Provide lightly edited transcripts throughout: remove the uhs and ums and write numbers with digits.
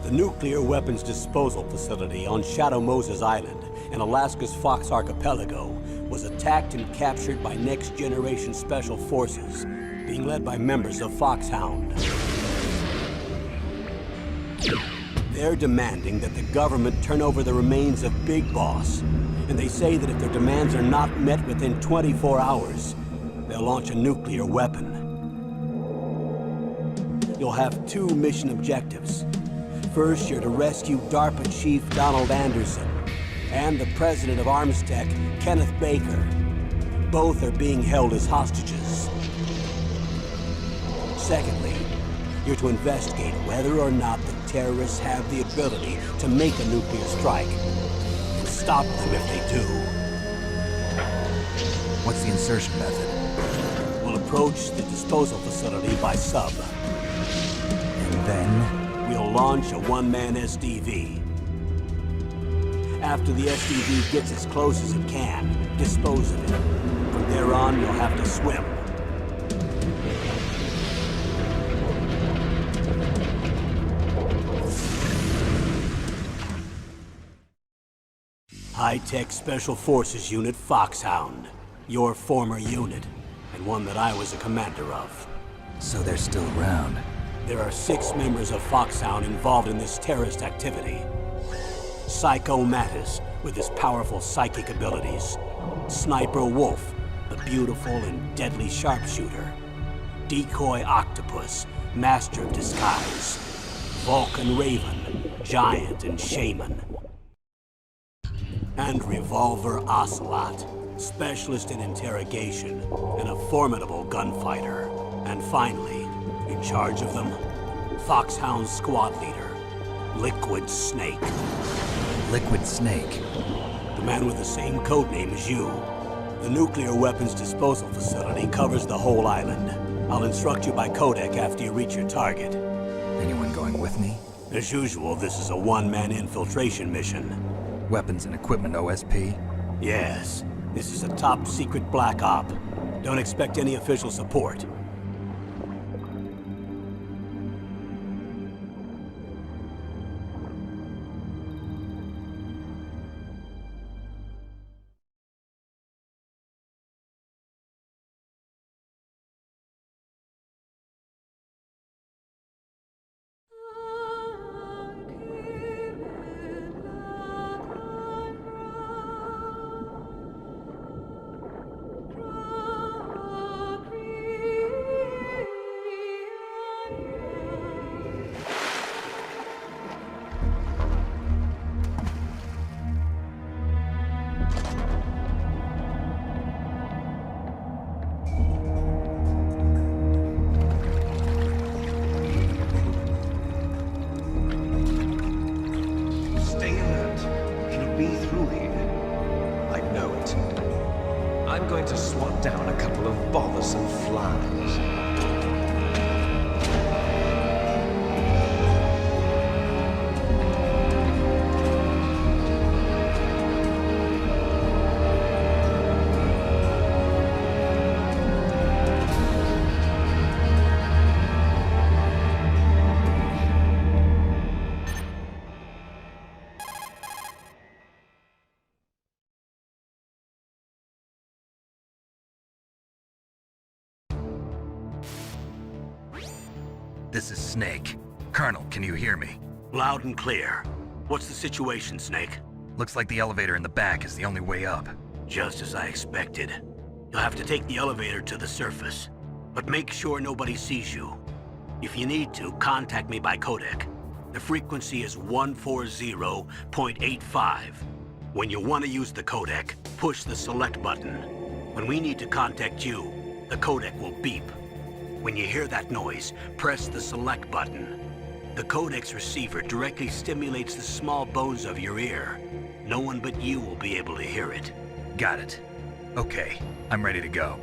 The nuclear weapons disposal facility on Shadow Moses Island in Alaska's Fox Archipelago was attacked and captured by next-generation special forces, being led by members of Foxhound. They're demanding that the government turn over the remains of Big Boss, and they say that if their demands are not met within 24 hours, they'll launch a nuclear weapon. You'll have two mission objectives. First, you're to rescue DARPA Chief Donald Anderson and the president of Armstech, Kenneth Baker. Both are being held as hostages. Secondly, you're to investigate whether or not the terrorists have the ability to make a nuclear strike and stop them if they do. What's the insertion method? We'll approach the disposal facility by sub. And then? We'll launch a one-man SDV. After the SDV gets as close as it can, dispose of it. From there on, you'll have to swim. High-Tech Special Forces Unit Foxhound. Your former unit, and one that I was a commander of. So they're still around. There are 6 members of Foxhound involved in this terrorist activity. Psycho Mattis, with his powerful psychic abilities. Sniper Wolf, the beautiful and deadly sharpshooter. Decoy Octopus, master of disguise. Vulcan Raven, giant and shaman. And Revolver Ocelot, specialist in interrogation and a formidable gunfighter. And finally, in charge of them, Foxhound's squad leader, Liquid Snake. Liquid Snake? The man with the same codename as you. The nuclear weapons disposal facility covers the whole island. I'll instruct you by codec after you reach your target. Anyone going with me? As usual, this is a one-man infiltration mission. Weapons and equipment OSP? Yes. This is a top-secret black op. Don't expect any official support. I'm going to swat down a couple of bothersome flies. This is Snake. Colonel, can you hear me? Loud and clear. What's the situation, Snake? Looks like the elevator in the back is the only way up. Just as I expected. You'll have to take the elevator to the surface. But make sure nobody sees you. If you need to, contact me by codec. The frequency is 140.85. When you want to use the codec, push the select button. When we need to contact you, the codec will beep. When you hear that noise, press the select button. The codec's receiver directly stimulates the small bones of your ear. No one but you will be able to hear it. Got it. Okay, I'm ready to go.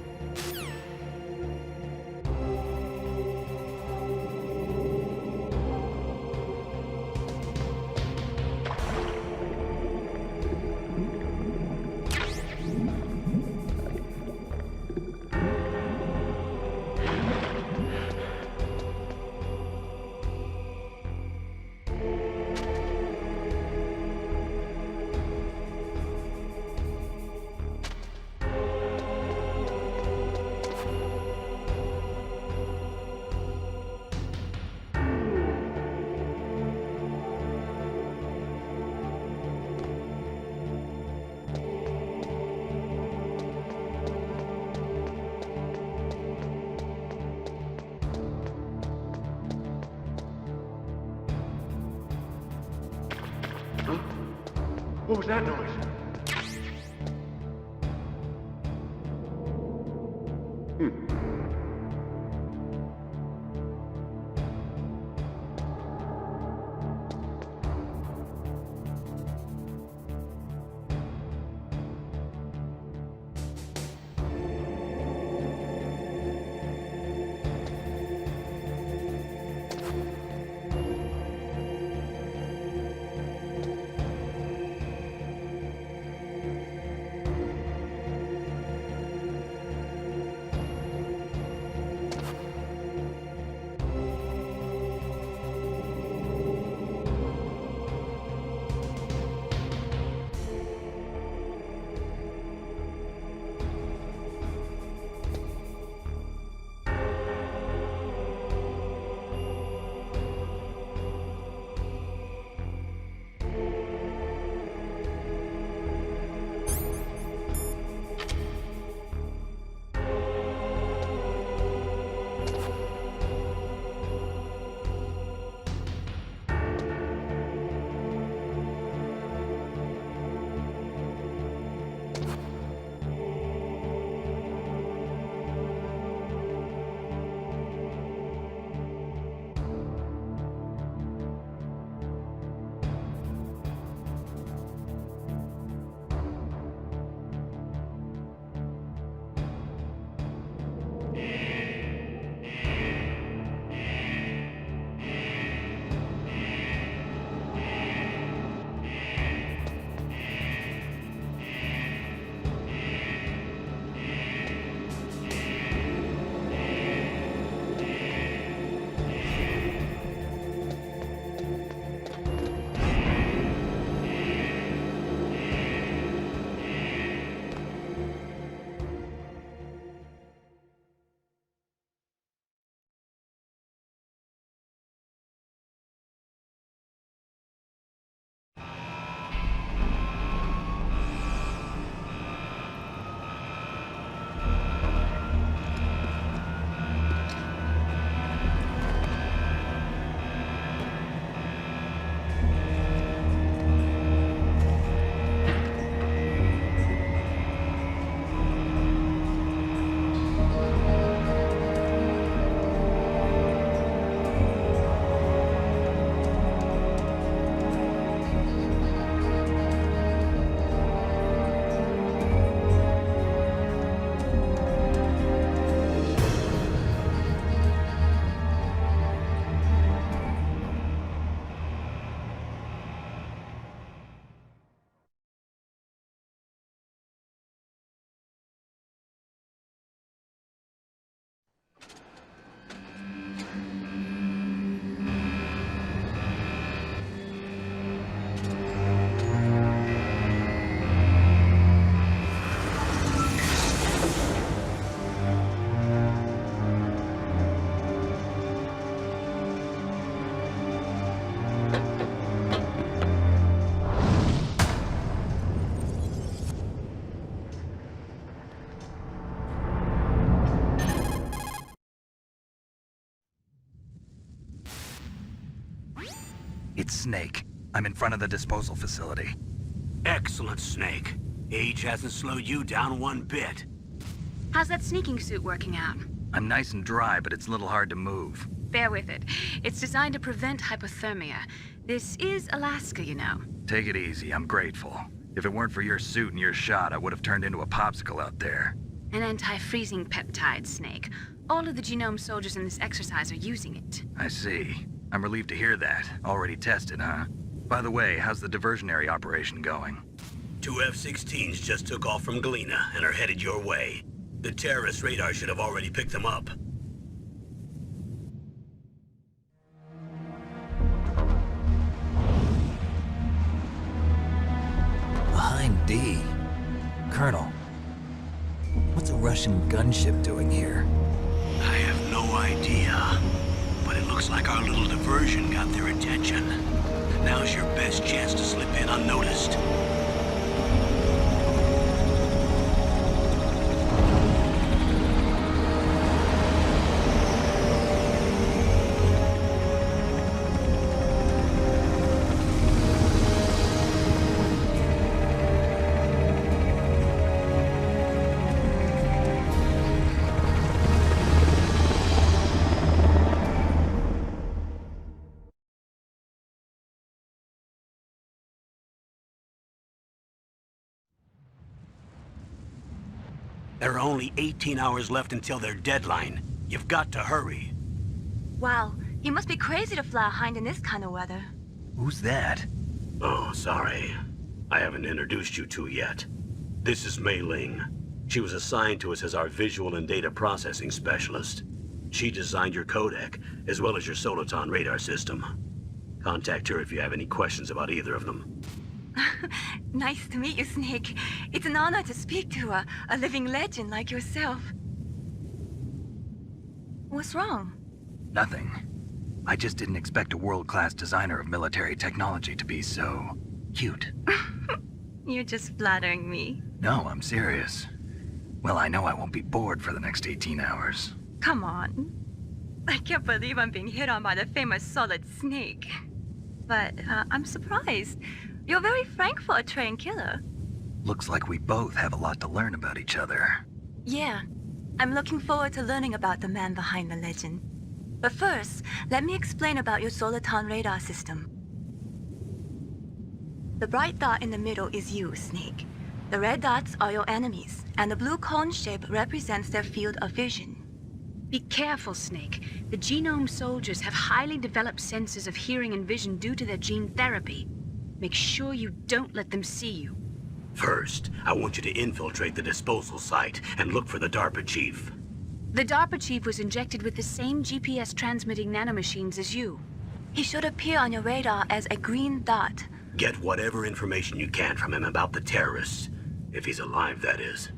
What was that noise? It's Snake. I'm in front of the disposal facility. Excellent, Snake. Age hasn't slowed you down one bit. How's that sneaking suit working out? I'm nice and dry, but it's a little hard to move. Bear with it. It's designed to prevent hypothermia. This is Alaska, you know. Take it easy, I'm grateful. If it weren't for your suit and your shot, I would have turned into a popsicle out there. An anti-freezing peptide, Snake. All of the genome soldiers in this exercise are using it. I see. I'm relieved to hear that. Already tested, huh? By the way, how's the diversionary operation going? 2 F-16s just took off from Galena and are headed your way. The terrorist radar should have already picked them up. Behind D. Colonel, what's a Russian gunship doing here? I have no idea. But it looks like our little diversion got their attention. Now's your best chance to slip in unnoticed. There are only 18 hours left until their deadline. You've got to hurry. Wow, you must be crazy to fly a hind in this kind of weather. Who's that? Oh, sorry. I haven't introduced you to yet. This is Mei Ling. She was assigned to us as our visual and data processing specialist. She designed your codec, as well as your Soliton radar system. Contact her if you have any questions about either of them. Nice to meet you, Snake. It's an honor to speak to a living legend like yourself. What's wrong? Nothing. I just didn't expect a world-class designer of military technology to be so cute. You're just flattering me. No, I'm serious. Well, I know I won't be bored for the next 18 hours. Come on. I can't believe I'm being hit on by the famous Solid Snake. But I'm surprised. You're very frank for a trained killer. Looks like we both have a lot to learn about each other. Yeah, I'm looking forward to learning about the man behind the legend. But first, let me explain about your Soliton radar system. The bright dot in the middle is you, Snake. The red dots are your enemies, and the blue cone shape represents their field of vision. Be careful, Snake. The genome soldiers have highly developed senses of hearing and vision due to their gene therapy. Make sure you don't let them see you. First, I want you to infiltrate the disposal site and look for the DARPA chief. The DARPA chief was injected with the same GPS-transmitting nanomachines as you. He should appear on your radar as a green dot. Get whatever information you can from him about the terrorists. If he's alive, that is.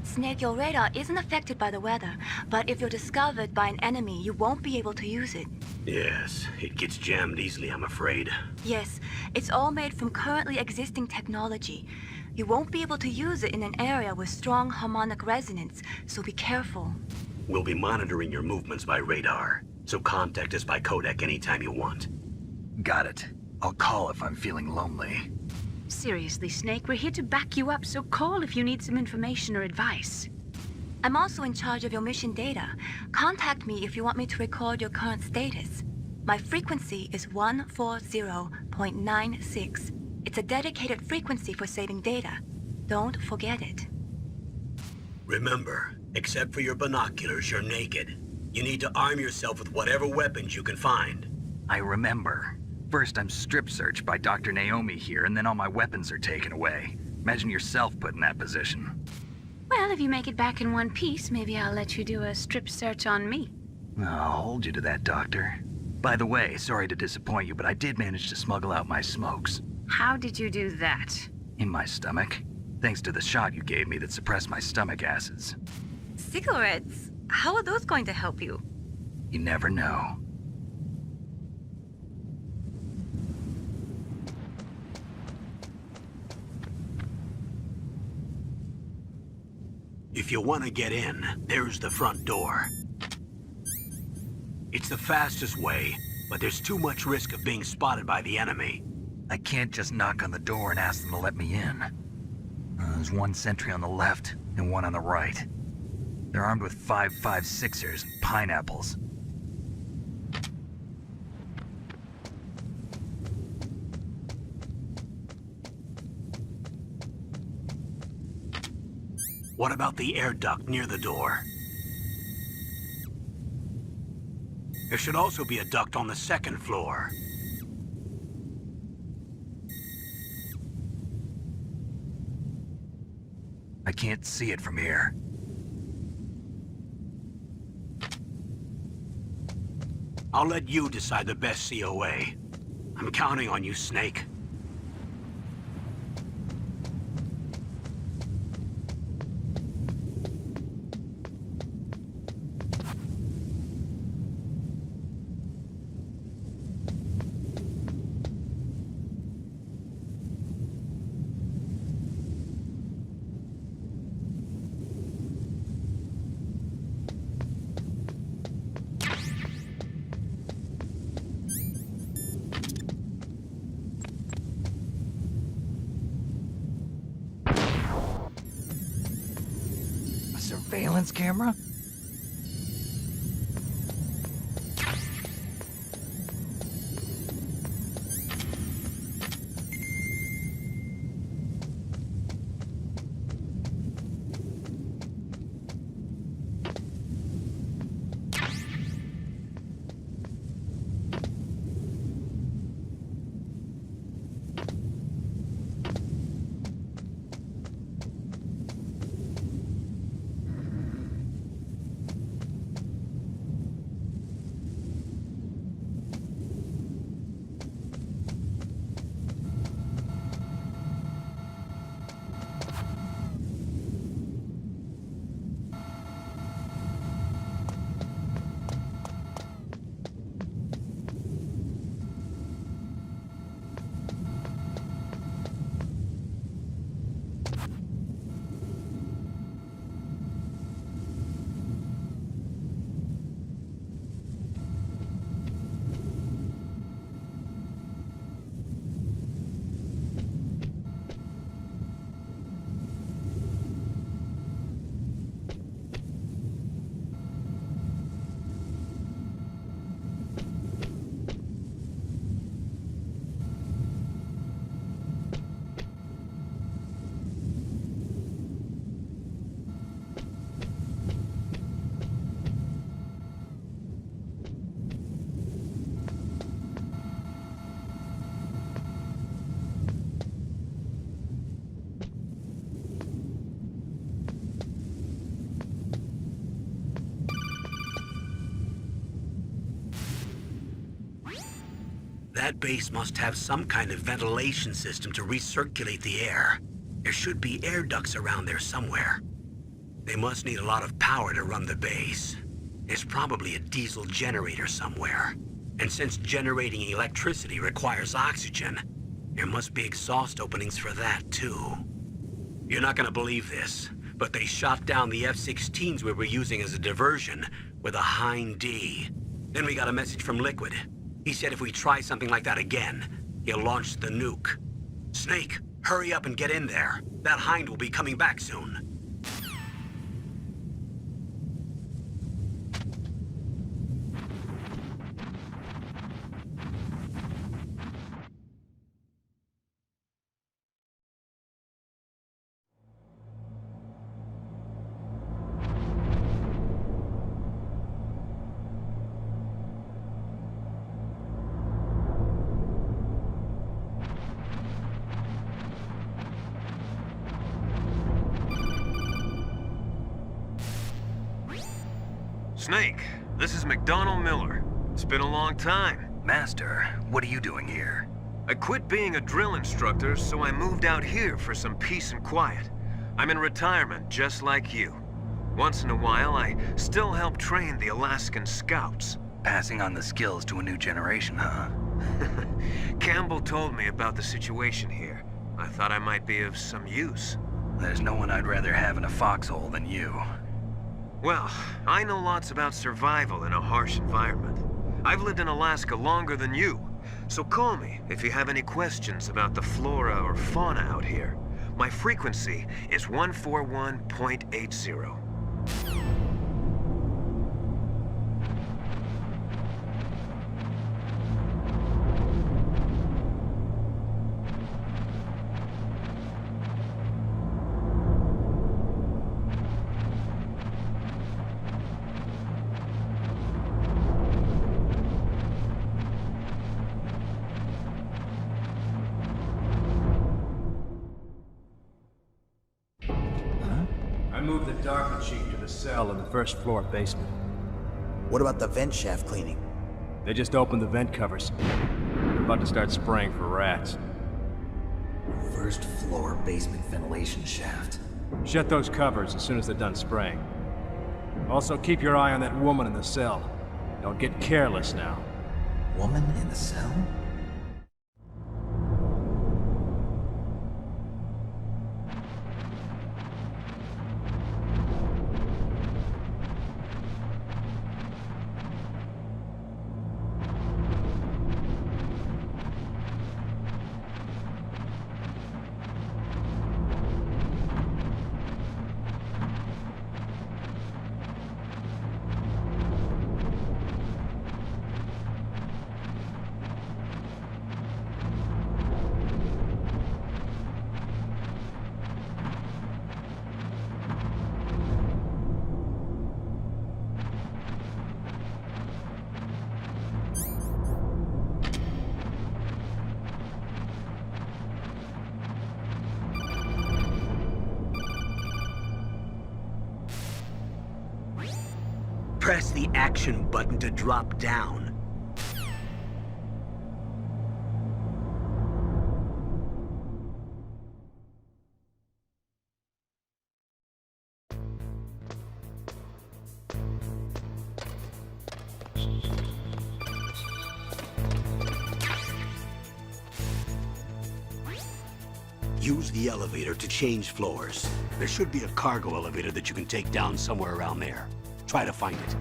Snake, your radar isn't affected by the weather, but if you're discovered by an enemy, you won't be able to use it. Yes, it gets jammed easily, I'm afraid. Yes, it's all made from currently existing technology. You won't be able to use it in an area with strong harmonic resonance, so be careful. We'll be monitoring your movements by radar, so contact us by codec anytime you want. Got it. I'll call if I'm feeling lonely. Seriously, Snake, we're here to back you up, so call if you need some information or advice. I'm also in charge of your mission data. Contact me if you want me to record your current status. My frequency is 140.96. It's a dedicated frequency for saving data. Don't forget it. Remember, except for your binoculars, you're naked. You need to arm yourself with whatever weapons you can find. I remember. First, I'm strip searched by Dr. Naomi here, and then all my weapons are taken away. Imagine yourself put in that position. Well, if you make it back in one piece, maybe I'll let you do a strip search on me. I'll hold you to that, Doctor. By the way, sorry to disappoint you, but I did manage to smuggle out my smokes. How did you do that? In my stomach. Thanks to the shot you gave me that suppressed my stomach acids. Cigarettes? How are those going to help you? You never know. If you want to get in, there's the front door. It's the fastest way, but there's too much risk of being spotted by the enemy. I can't just knock on the door and ask them to let me in. There's one sentry on the left and one on the right. They're armed with 5.56ers and pineapples. What about the air duct near the door? There should also be a duct on the second floor. I can't see it from here. I'll let you decide the best COA. I'm counting on you, Snake. Surveillance camera? That base must have some kind of ventilation system to recirculate the air. There should be air ducts around there somewhere. They must need a lot of power to run the base. There's probably a diesel generator somewhere. And since generating electricity requires oxygen, there must be exhaust openings for that too. You're not gonna believe this, but they shot down the F-16s we were using as a diversion with a Hind D. Then we got a message from Liquid. He said if we try something like that again, he'll launch the nuke. Snake, hurry up and get in there. That Hind will be coming back soon. Snake, this is McDonald Miller. It's been a long time. Master, what are you doing here? I quit being a drill instructor, so I moved out here for some peace and quiet. I'm in retirement, just like you. Once in a while, I still help train the Alaskan Scouts. Passing on the skills to a new generation, huh? Campbell told me about the situation here. I thought I might be of some use. There's no one I'd rather have in a foxhole than you. Well, I know lots about survival in a harsh environment. I've lived in Alaska longer than you, so call me if you have any questions about the flora or fauna out here. My frequency is 141.80. I moved the Dark Machine to the cell in the first floor basement. What about the vent shaft cleaning? They just opened the vent covers. They're about to start spraying for rats. First floor basement ventilation shaft. Shut those covers as soon as they're done spraying. Also, keep your eye on that woman in the cell. Don't get careless now. Woman in the cell? Press the action button to drop down. Use the elevator to change floors. There should be a cargo elevator that you can take down somewhere around there. Try to find it.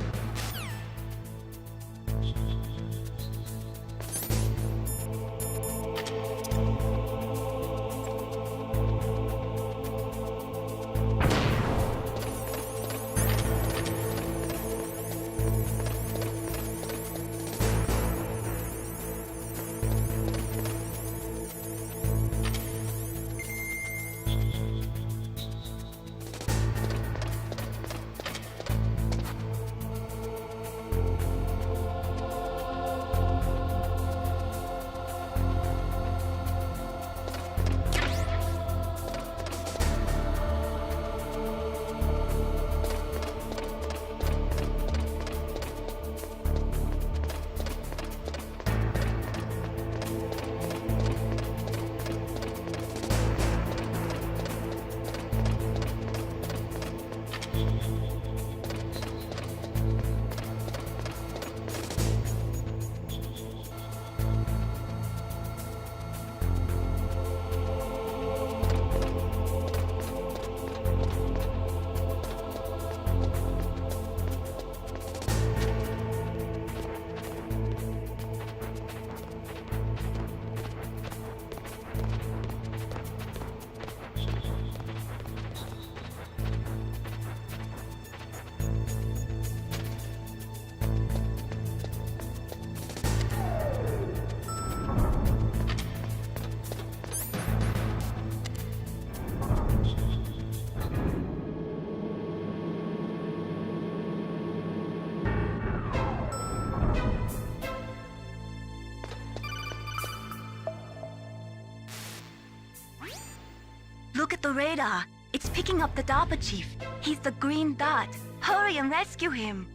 Look at the radar. It's picking up the DARPA chief. He's the green dot. Hurry and rescue him.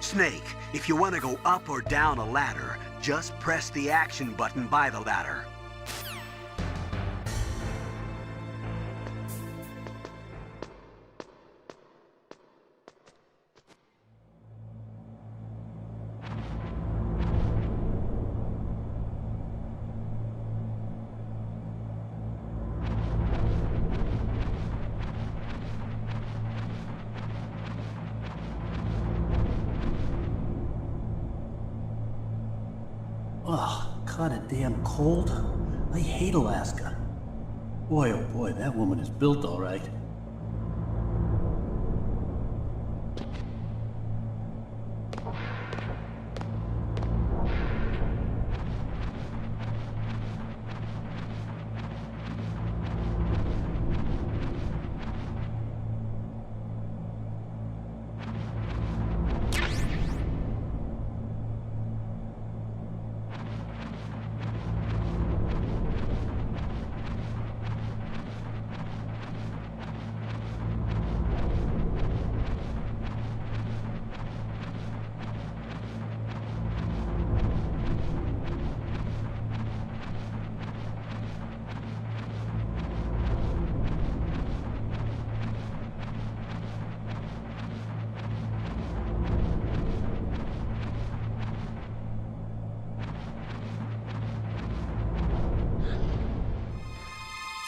Snake, if you want to go up or down a ladder, just press the action button by the ladder. Ugh, kinda damn cold. I hate Alaska. Boy, oh boy, that woman is built all right.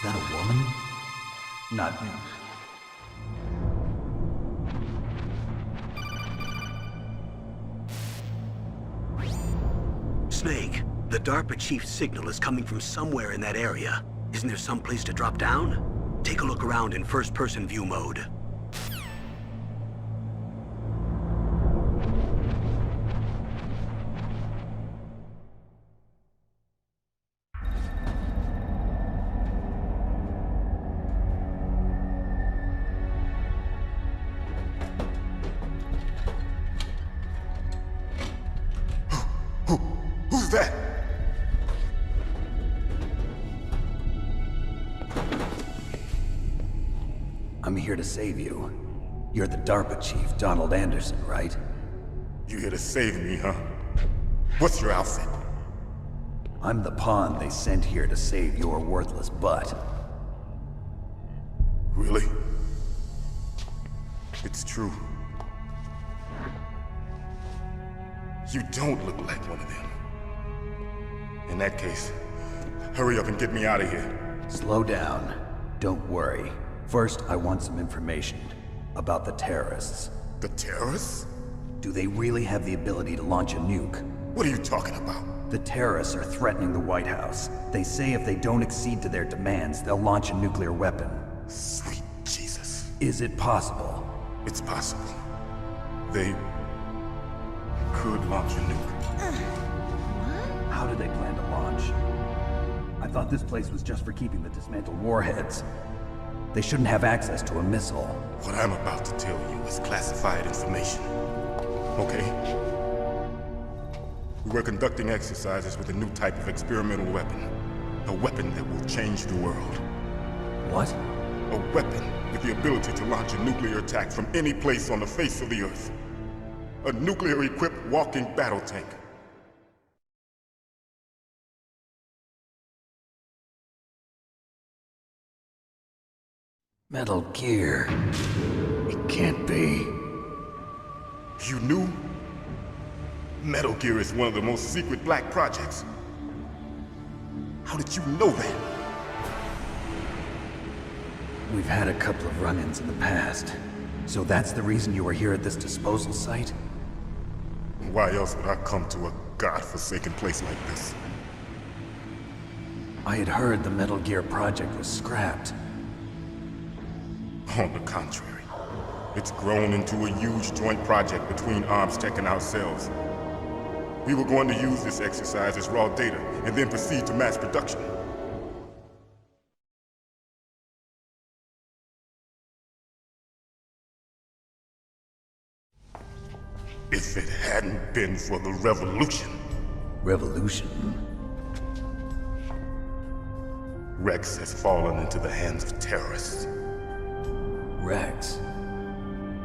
Is that a woman? Not him. Snake, the DARPA chief's signal is coming from somewhere in that area. Isn't there some place to drop down? Take a look around in first-person view mode. Who's that? I'm here to save you. You're the DARPA chief, Donald Anderson, right? You here to save me, huh? What's your outfit? I'm the pawn they sent here to save your worthless butt. Really? It's true. You don't look like one of them. In that case, hurry up and get me out of here. Slow down. Don't worry. First, I want some information about the terrorists. The terrorists? Do they really have the ability to launch a nuke? What are you talking about? The terrorists are threatening the White House. They say if they don't accede to their demands, they'll launch a nuclear weapon. Sweet Jesus. Is it possible? It's possible. They could launch a nuke. How do they plan to launch? I thought this place was just for keeping the dismantled warheads. They shouldn't have access to a missile. What I'm about to tell you is classified information. Okay? We were conducting exercises with a new type of experimental weapon. A weapon that will change the world. What? A weapon with the ability to launch a nuclear attack from any place on the face of the Earth. A nuclear-equipped walking battle tank. Metal Gear. It can't be. You knew? Metal Gear is one of the most secret black projects. How did you know that? We've had a couple of run-ins in the past. So that's the reason you were here at this disposal site? Why else would I come to a godforsaken place like this? I had heard the Metal Gear project was scrapped. On the contrary, it's grown into a huge joint project between ArmsTech and ourselves. We were going to use this exercise as raw data and then proceed to mass production. If it hadn't been for the revolution. Revolution? Rex has fallen into the hands of terrorists. Rex?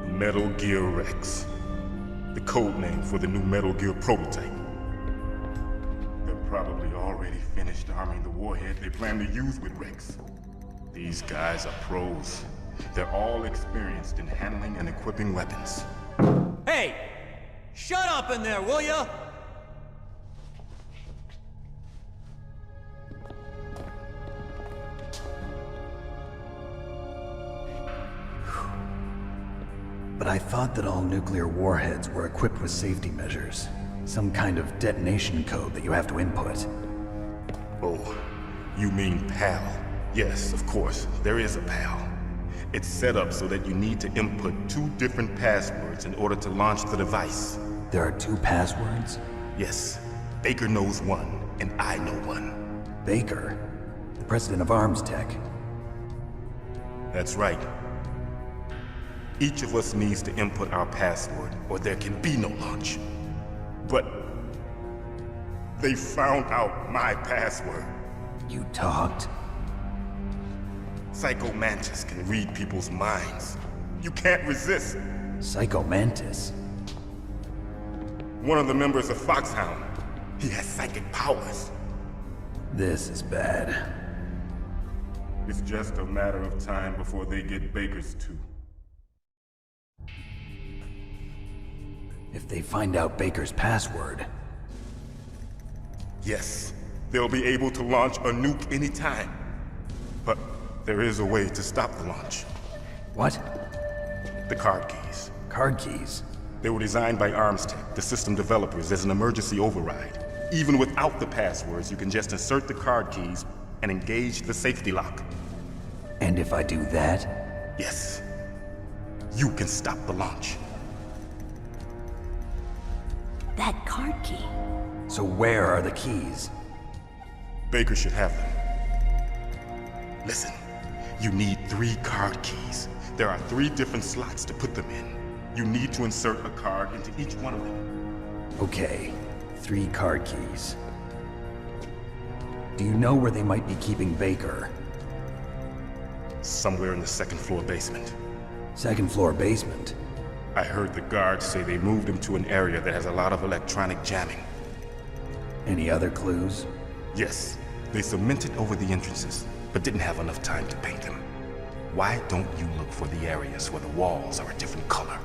Metal Gear Rex. The code name for the new Metal Gear prototype. They're probably already finished arming the warhead they plan to use with Rex. These guys are pros. They're all experienced in handling and equipping weapons. Hey! Shut up in there, will ya? But I thought that all nuclear warheads were equipped with safety measures. Some kind of detonation code that you have to input. Oh, you mean PAL? Yes, of course, there is a PAL. It's set up so that you need to input 2 different passwords in order to launch the device. There are 2 passwords? Yes. Baker knows one, and I know one. Baker? The president of ArmsTech? That's right. Each of us needs to input our password, or there can be no launch. But they found out my password. You talked? Psycho Mantis can read people's minds. You can't resist. Psycho Mantis? One of the members of Foxhound. He has psychic powers. This is bad. It's just a matter of time before they get Baker's too. If they find out Baker's password... Yes, they'll be able to launch a nuke anytime. But there is a way to stop the launch. What? The card keys. Card keys? They were designed by ArmsTech, the system developers, as an emergency override. Even without the passwords, you can just insert the card keys and engage the safety lock. And if I do that? Yes. You can stop the launch. That card key. So where are the keys? Baker should have them. Listen, you need 3 card keys. There are 3 different slots to put them in. You need to insert a card into each one of them. Okay, 3 card keys. Do you know where they might be keeping Baker? Somewhere in the 2nd floor basement. 2nd floor basement? I heard the guards say they moved him to an area that has a lot of electronic jamming. Any other clues? Yes. They cemented over the entrances, but didn't have enough time to paint them. Why don't you look for the areas where the walls are a different color?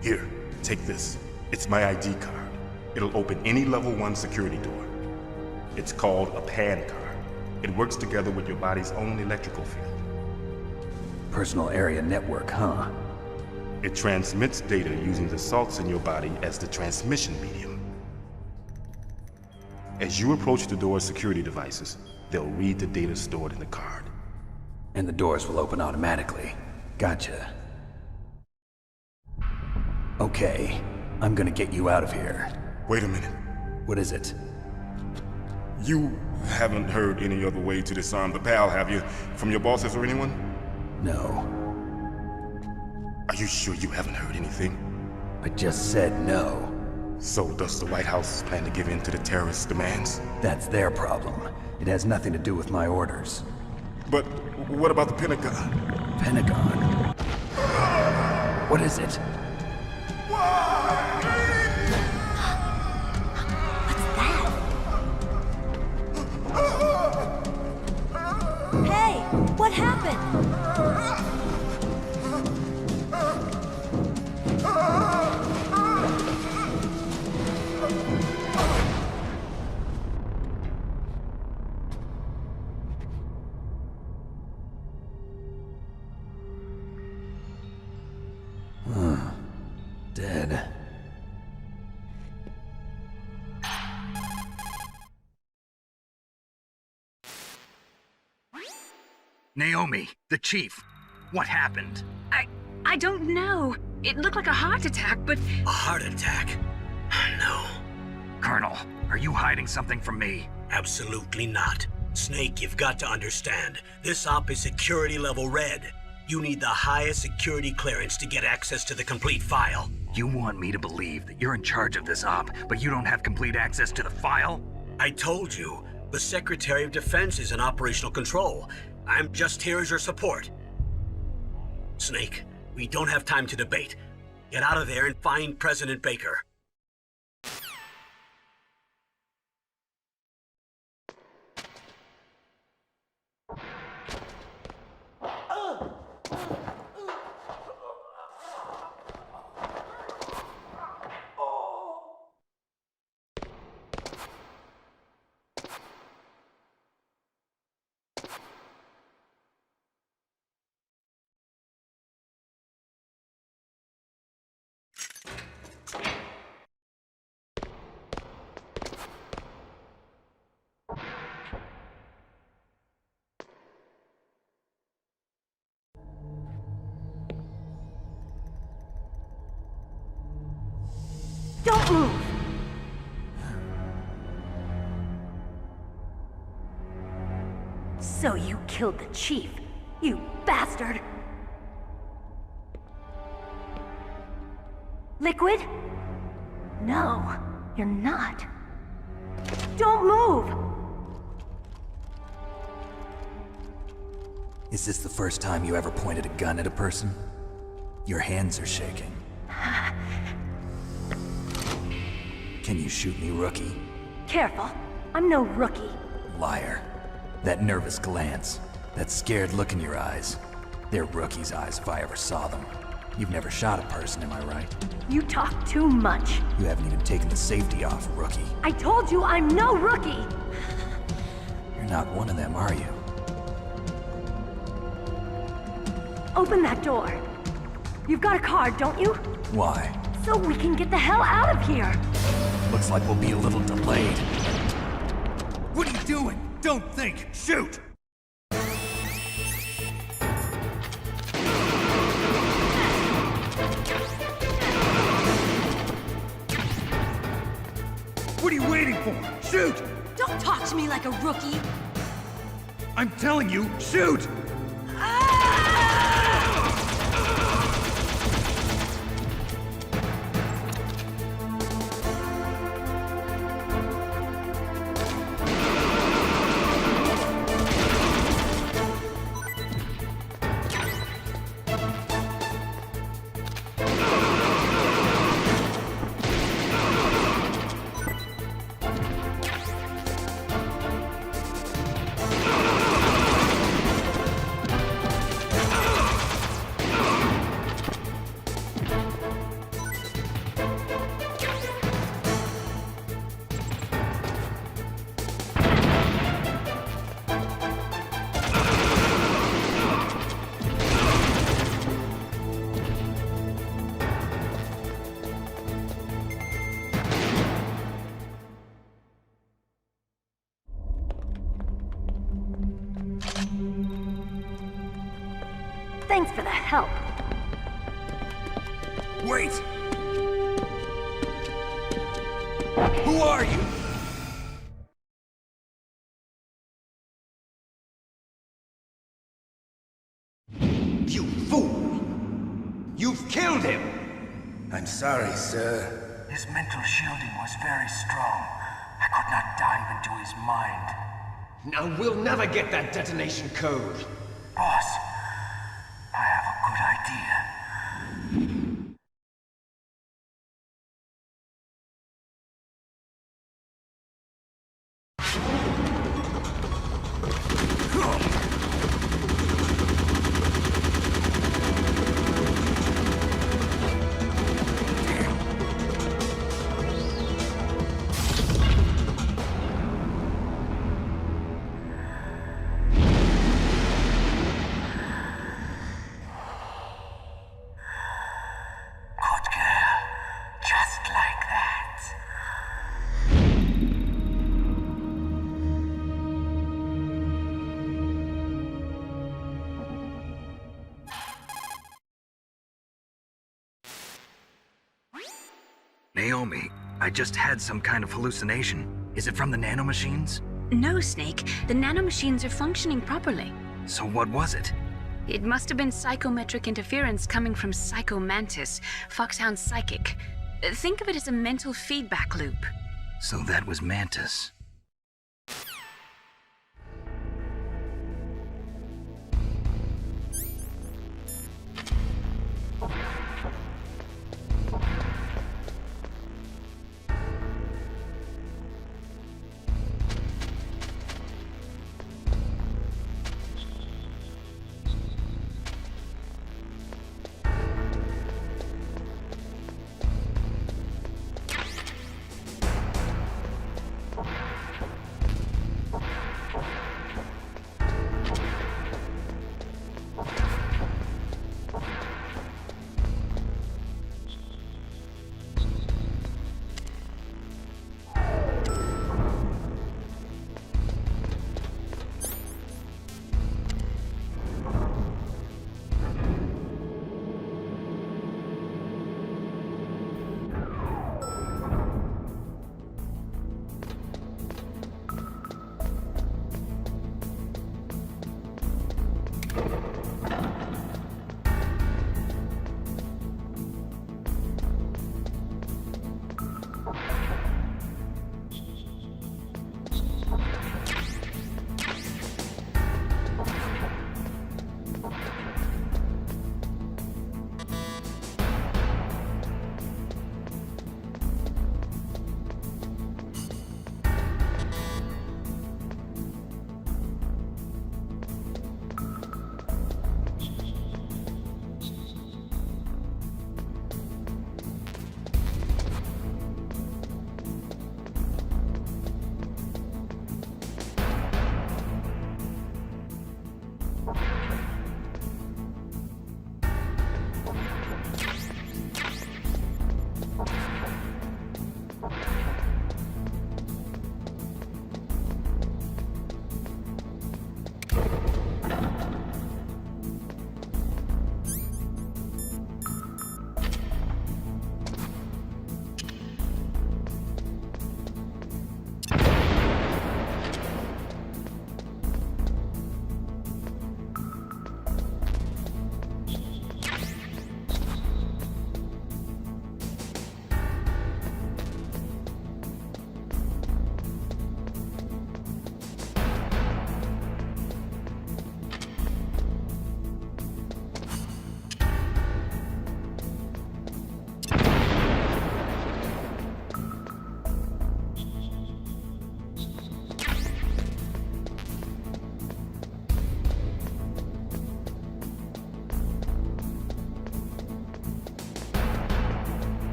Here, take this. It's my ID card. It'll open any level 1 security door. It's called a PAN card. It works together with your body's own electrical field. Personal area network, huh? It transmits data using the salts in your body as the transmission medium. As you approach the door's security devices, they'll read the data stored in the card. And the doors will open automatically. Gotcha. Okay, I'm gonna get you out of here. Wait a minute. What is it? You Haven't heard any other way to disarm the PAL, have you? From your bosses or anyone? No. Are you sure you haven't heard anything? I just said no. So does the White House plan to give in to the terrorists' demands? That's their problem. It has nothing to do with my orders. But what about the Pentagon? Pentagon? What is it? Hey, what happened? Dead. Naomi, the chief. What happened? I don't know. It looked like a heart attack, but... A heart attack? No. Colonel, are you hiding something from me? Absolutely not. Snake, you've got to understand. This op is security level red. You need the highest security clearance to get access to the complete file. You want me to believe that you're in charge of this op, but you don't have complete access to the file? I told you, the Secretary of Defense is in operational control. I'm just here as your support. Snake, we don't have time to debate. Get out of there and find President Baker. Don't move! So you killed the chief, you bastard! Liquid? No, you're not. Don't move! Is this the first time you ever pointed a gun at a person? Your hands are shaking. Can you shoot me, rookie? Careful, I'm no rookie. Liar. That nervous glance, that scared look in your eyes. They're rookie's eyes if I ever saw them. You've never shot a person, am I right? You talk too much. You haven't even taken the safety off, rookie. I told you I'm no rookie! You're not one of them, are you? Open that door. You've got a card, don't you? Why? So we can get the hell out of here! Looks like we'll be a little delayed. What are you doing? Don't think! Shoot! What are you waiting for? Shoot! Don't talk to me like a rookie! I'm telling you, shoot! Thanks for the help. Wait! Who are you? You fool! You've killed him! I'm sorry, sir. His mental shielding was very strong. I could not dive into his mind. Now we'll never get that detonation code. Boss, I have a good idea. Naomi, I just had some kind of hallucination. Is it from the nanomachines? No, Snake. The nanomachines are functioning properly. So what was it? It must have been psychometric interference coming from Psycho Mantis, Foxhound's psychic. Think of it as a mental feedback loop. So that was Mantis.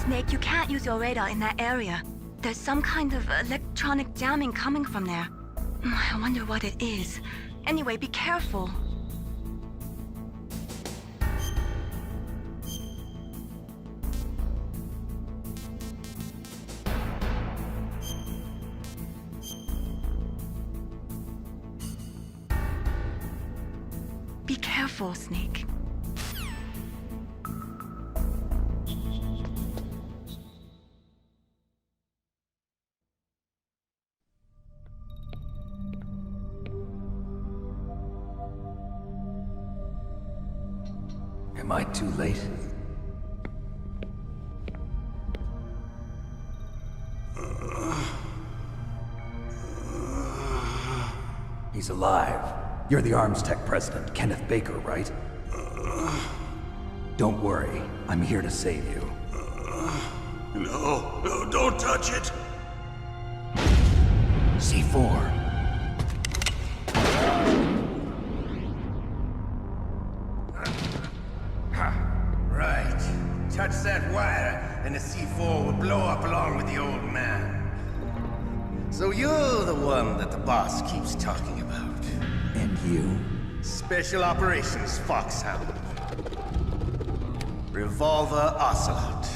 Snake, you can't use your radar in that area. There's some kind of electronic jamming coming from there. I wonder what it is. Anyway, be careful. Be careful, Snake. Am I too late? He's alive. You're the Arms Tech president, Kenneth Baker, right? Don't worry. I'm here to save you. No, don't touch it! C4. Right. Touch that wire, and the C4 will blow up along with the old man. So you're the one that the boss keeps talking about. And you? Special Operations Foxhound. Revolver Ocelot.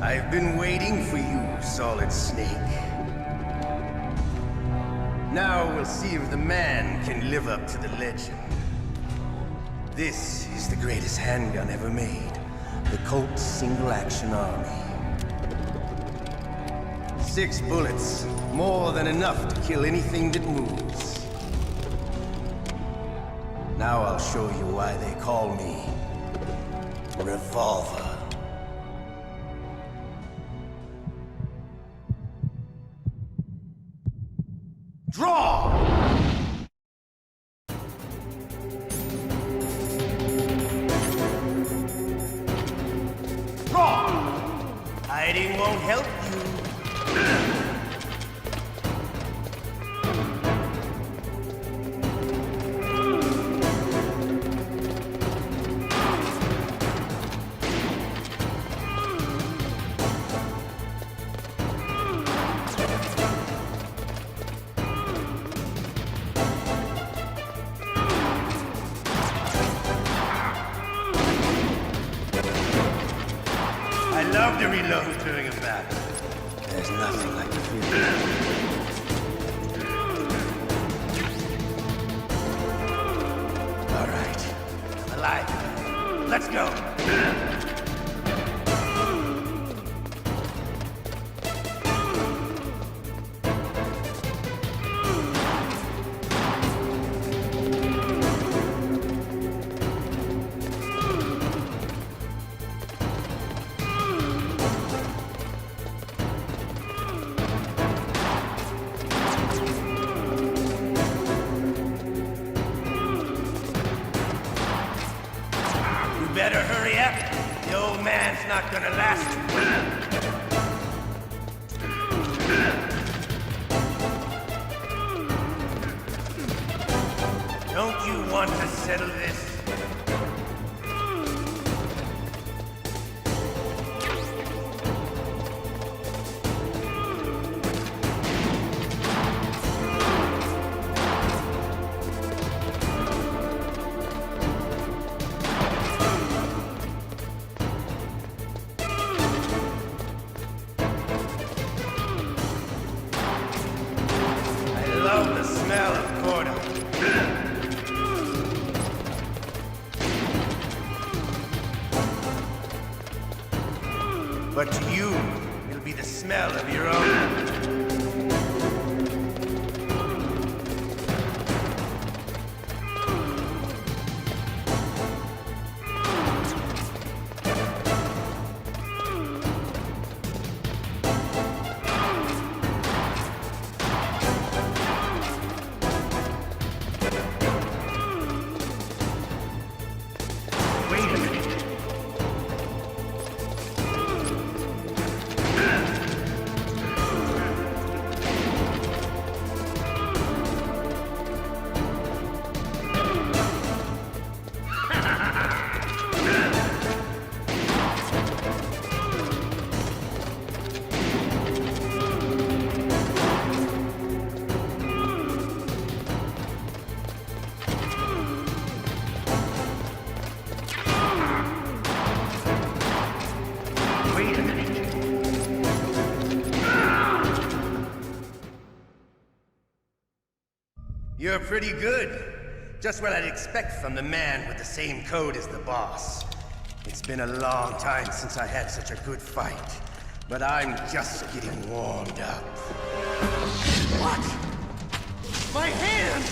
I've been waiting for you, Solid Snake. Now we'll see if the man can live up to the legend. This is the greatest handgun ever made. The Colt Single Action Army. 6 bullets, more than enough to kill anything that moves. Now I'll show you why they call me Revolver. Draw! Draw! Hiding won't help you. I love to reload during a battle. There's nothing like the feeling. All right, I'm alive. Let's go. Better hurry up. The old man's not gonna last. Don't you want to settle this? I love the smell of corn. But to you, it'll be the smell of your own. Wait a minute. You're pretty good. Just what I'd expect from the man with the same code as the boss. It's been a long time since I had such a good fight, but I'm just getting warmed up. What? My hand!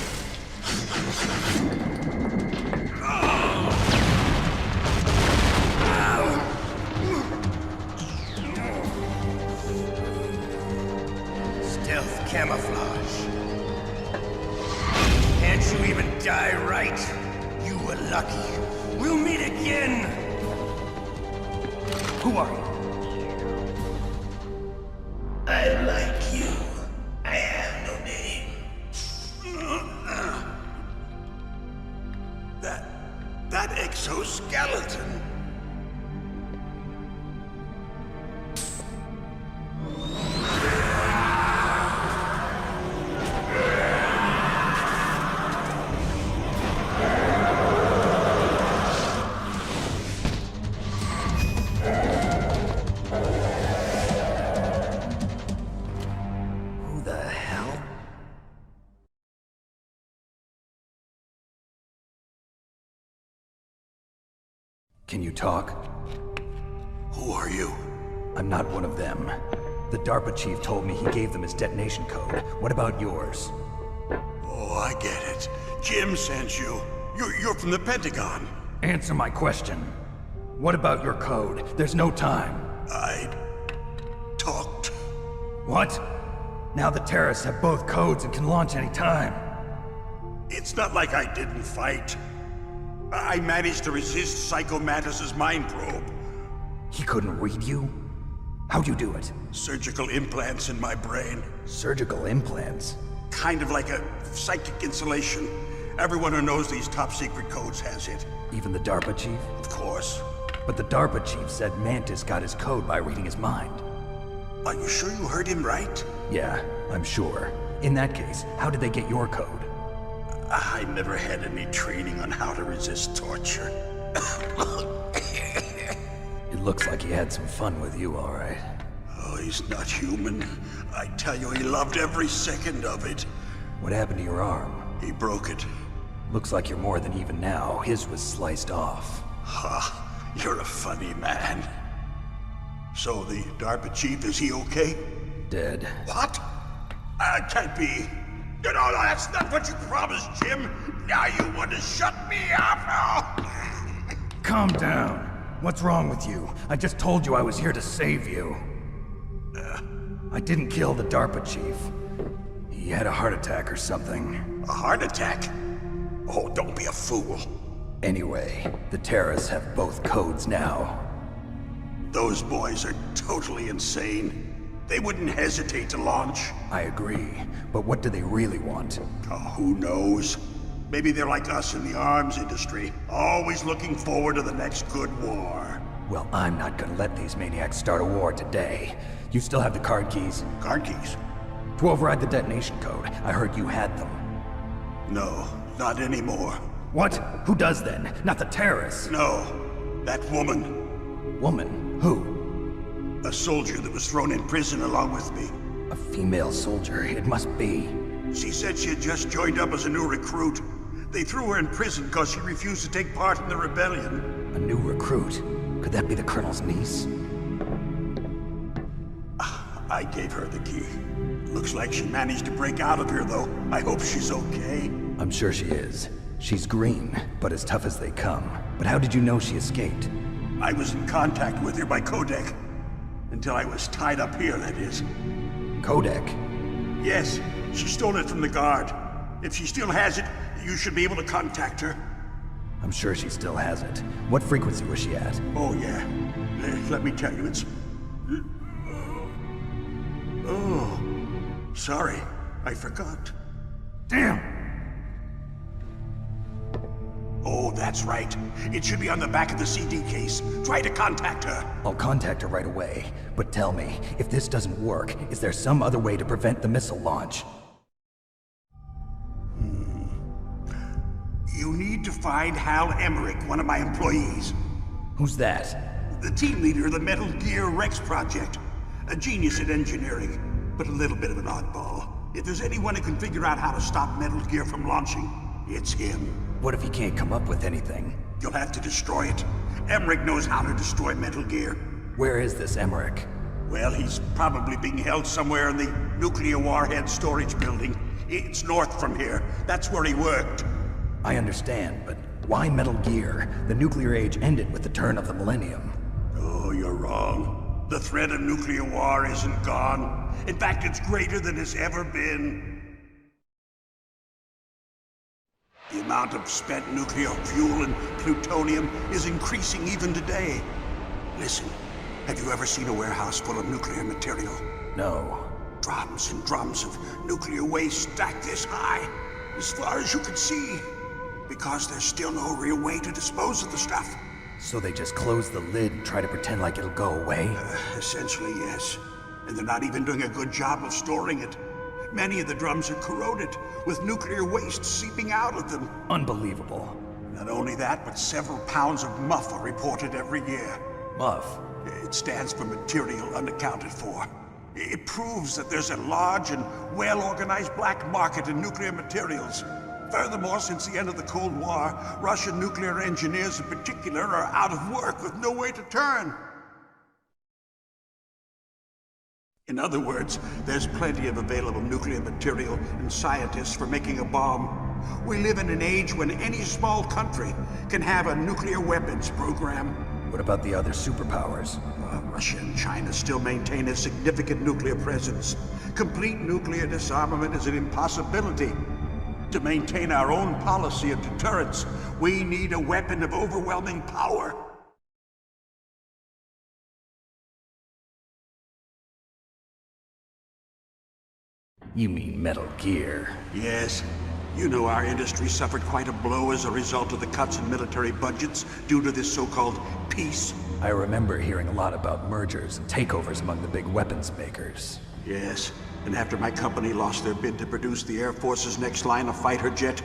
Stealth camouflage. Can't you even die right? You were lucky. We'll meet again! Who are you? I like you. I have no name. That exoskeleton. Who the hell? Can you talk? Who are you? I'm not one of them. The DARPA chief told me he gave them his detonation code. What about yours? Oh, I get it. Jim sent you. You're from the Pentagon. Answer my question. What about your code? There's no time. I talked. What? Now the terrorists have both codes and can launch any time. It's not like I didn't fight. I managed to resist Psycho Mantis's mind probe. He couldn't read you? How'd you do it? Surgical implants in my brain. Surgical implants? Kind of like a psychic insulation. Everyone who knows these top secret codes has it. Even the DARPA chief? Of course. But the DARPA chief said Mantis got his code by reading his mind. Are you sure you heard him right? Yeah, I'm sure. In that case, how did they get your code? I never had any training on how to resist torture. It looks like he had some fun with you, all right. Oh, he's not human. I tell you, he loved every second of it. What happened to your arm? He broke it. Looks like you're more than even now. His was sliced off. Ha, you're a funny man. So the DARPA chief, is he okay? Dead. What? Can't be. No, that's not what you promised, Jim. Now you want to shut me up? Calm down. What's wrong with you? I just told you I was here to save you. I didn't kill the DARPA chief. He had a heart attack or something. A heart attack? Oh, don't be a fool. Anyway, the terrorists have both codes now. Those boys are totally insane. They wouldn't hesitate to launch. I agree, but what do they really want? Oh, who knows? Maybe they're like us in the arms industry, always looking forward to the next good war. Well, I'm not gonna let these maniacs start a war today. You still have the card keys? Card keys? To override the detonation code. I heard you had them. No, not anymore. What? Who does then? Not the terrorists? No, that woman. Woman? Who? A soldier that was thrown in prison along with me. A female soldier, it must be. She said she had just joined up as a new recruit. They threw her in prison because she refused to take part in the rebellion. A new recruit? Could that be the Colonel's niece? I gave her the key. Looks like she managed to break out of here, though. I hope she's okay. I'm sure she is. She's green, but as tough as they come. But how did you know she escaped? I was in contact with her by codec. Until I was tied up here, that is. Codec? Yes, she stole it from the guard. If she still has it, you should be able to contact her. I'm sure she still has it. What frequency was she at? Oh, yeah. Let me tell you, it's... Oh, sorry. I forgot. Damn! Oh, that's right. It should be on the back of the CD case. Try to contact her. I'll contact her right away. But tell me, if this doesn't work, is there some other way to prevent the missile launch? You need to find Hal Emmerich, one of my employees. Who's that? The team leader of the Metal Gear Rex project. A genius at engineering, but a little bit of an oddball. If there's anyone who can figure out how to stop Metal Gear from launching, it's him. What if he can't come up with anything? You'll have to destroy it. Emmerich knows how to destroy Metal Gear. Where is this Emmerich? Well, he's probably being held somewhere in the nuclear warhead storage building. It's north from here. That's where he worked. I understand, but why Metal Gear? The nuclear age ended with the turn of the millennium. Oh, you're wrong. The threat of nuclear war isn't gone. In fact, it's greater than it's ever been. The amount of spent nuclear fuel and plutonium is increasing even today. Listen, have you ever seen a warehouse full of nuclear material? No. Drums and drums of nuclear waste stacked this high, as far as you can see, because there's still no real way to dispose of the stuff. So they just close the lid and try to pretend like it'll go away? Essentially, yes. And they're not even doing a good job of storing it. Many of the drums are corroded, with nuclear waste seeping out of them. Unbelievable. Not only that, but several pounds of MUF are reported every year. MUF? It stands for material unaccounted for. It proves that there's a large and well-organized black market in nuclear materials. Furthermore, since the end of the Cold War, Russian nuclear engineers in particular are out of work with no way to turn. In other words, there's plenty of available nuclear material and scientists for making a bomb. We live in an age when any small country can have a nuclear weapons program. What about the other superpowers? Russia and China still maintain a significant nuclear presence. Complete nuclear disarmament is an impossibility. To maintain our own policy of deterrence, we need a weapon of overwhelming power. You mean Metal Gear? Yes. You know our industry suffered quite a blow as a result of the cuts in military budgets due to this so-called peace. I remember hearing a lot about mergers and takeovers among the big weapons makers. Yes, and after my company lost their bid to produce the Air Force's next line of fighter jet,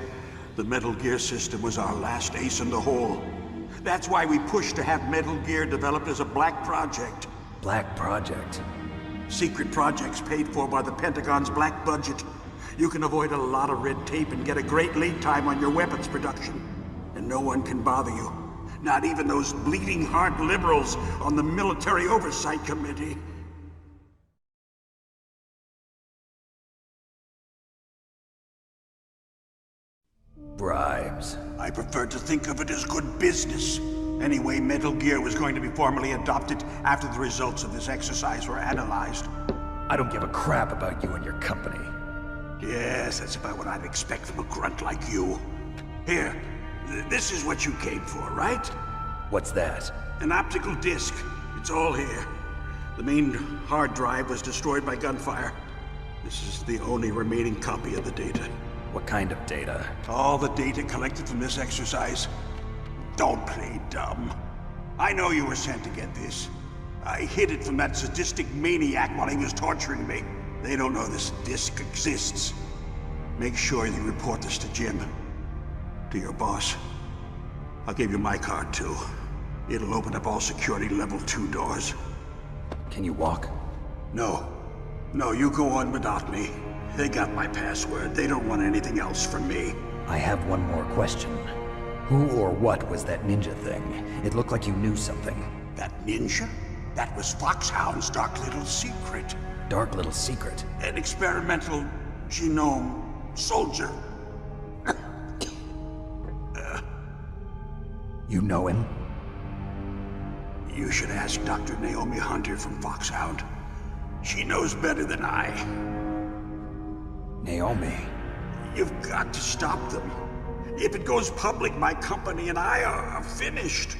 the Metal Gear system was our last ace in the hole. That's why we pushed to have Metal Gear developed as a black project. Black project? Secret projects paid for by the Pentagon's black budget. You can avoid a lot of red tape and get a great lead time on your weapons production. And no one can bother you. Not even those bleeding heart liberals on the Military Oversight Committee. Bribes. I prefer to think of it as good business. Anyway, Metal Gear was going to be formally adopted after the results of this exercise were analyzed. I don't give a crap about you and your company. Yes, that's about what I'd expect from a grunt like you. Here, this is what you came for, right? What's that? An optical disc. It's all here. The main hard drive was destroyed by gunfire. This is the only remaining copy of the data. What kind of data? All the data collected from this exercise. Don't play dumb. I know you were sent to get this. I hid it from that sadistic maniac while he was torturing me. They don't know this disc exists. Make sure you report this to Jim. To your boss. I'll give you my card, too. It'll open up all security level 2 doors. Can you walk? No. No, you go on without me. They got my password. They don't want anything else from me. I have one more question. Who or what was that ninja thing? It looked like you knew something. That ninja? That was Foxhound's dark little secret. Dark little secret? An experimental genome soldier. You know him? You should ask Dr. Naomi Hunter from Foxhound. She knows better than I. Naomi? You've got to stop them. If it goes public, my company and I are finished.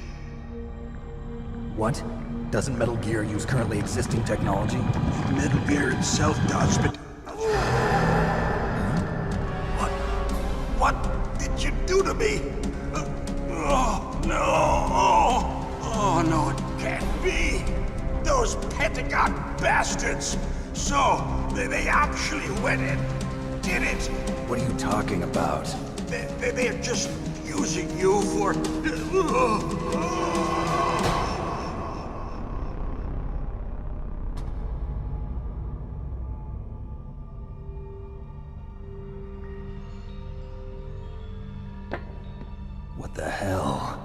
What? Doesn't Metal Gear use currently existing technology? Metal Gear itself does, but... What did you do to me? Oh, no. Oh, no, it can't be. Those Pentagon bastards. So, they actually went and did it. What are you talking about? They're just using you for... What the hell?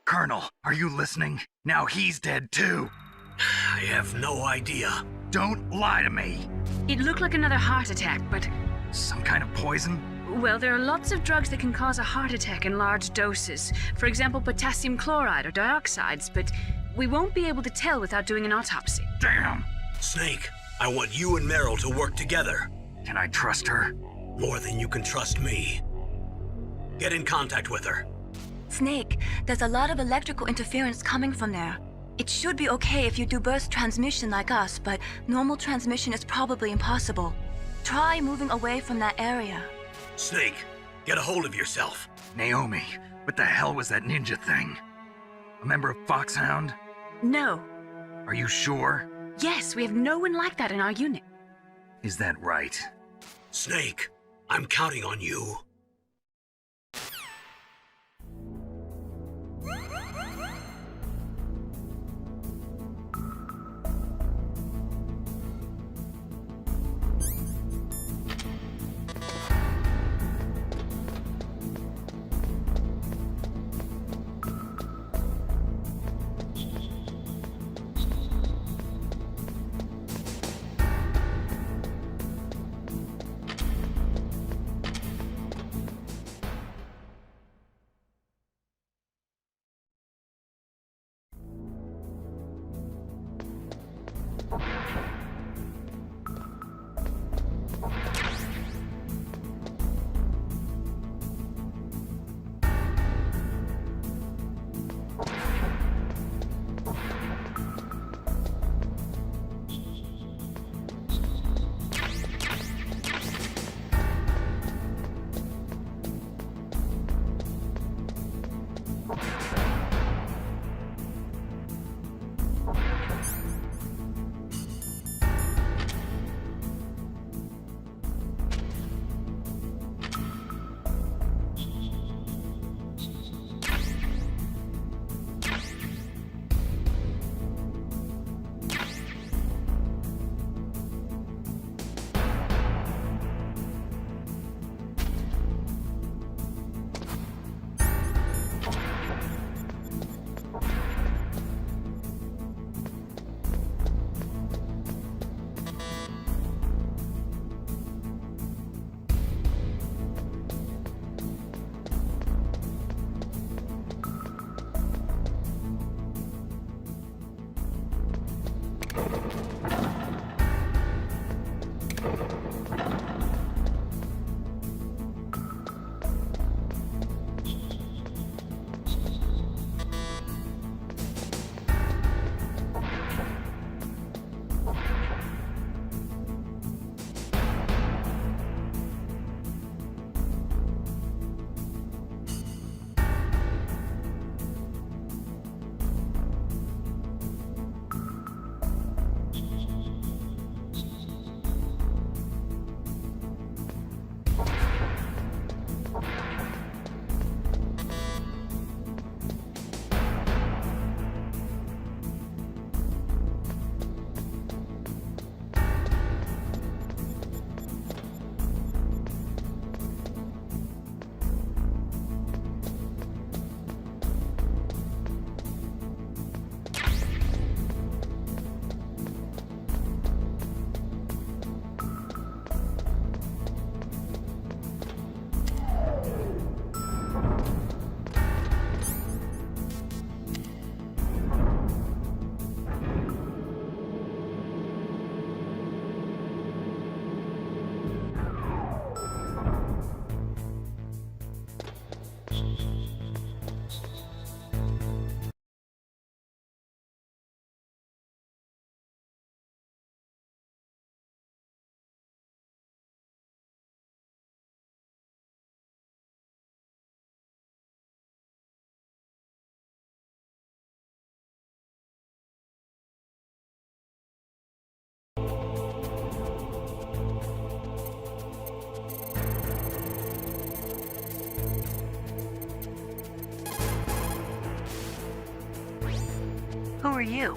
Colonel, are you listening? Now he's dead too. I have no idea. Don't lie to me. It looked like another heart attack, but... Some kind of poison? Well, there are lots of drugs that can cause a heart attack in large doses. For example, potassium chloride or dioxides, but we won't be able to tell without doing an autopsy. Damn! Snake, I want you and Meryl to work together. Can I trust her? More than you can trust me. Get in contact with her. Snake, there's a lot of electrical interference coming from there. It should be okay if you do burst transmission like us, but normal transmission is probably impossible. Try moving away from that area. Snake, get a hold of yourself. Naomi, what the hell was that ninja thing? A member of Foxhound? No. Are you sure? Yes, we have no one like that in our unit. Is that right? Snake, I'm counting on you. Who are you?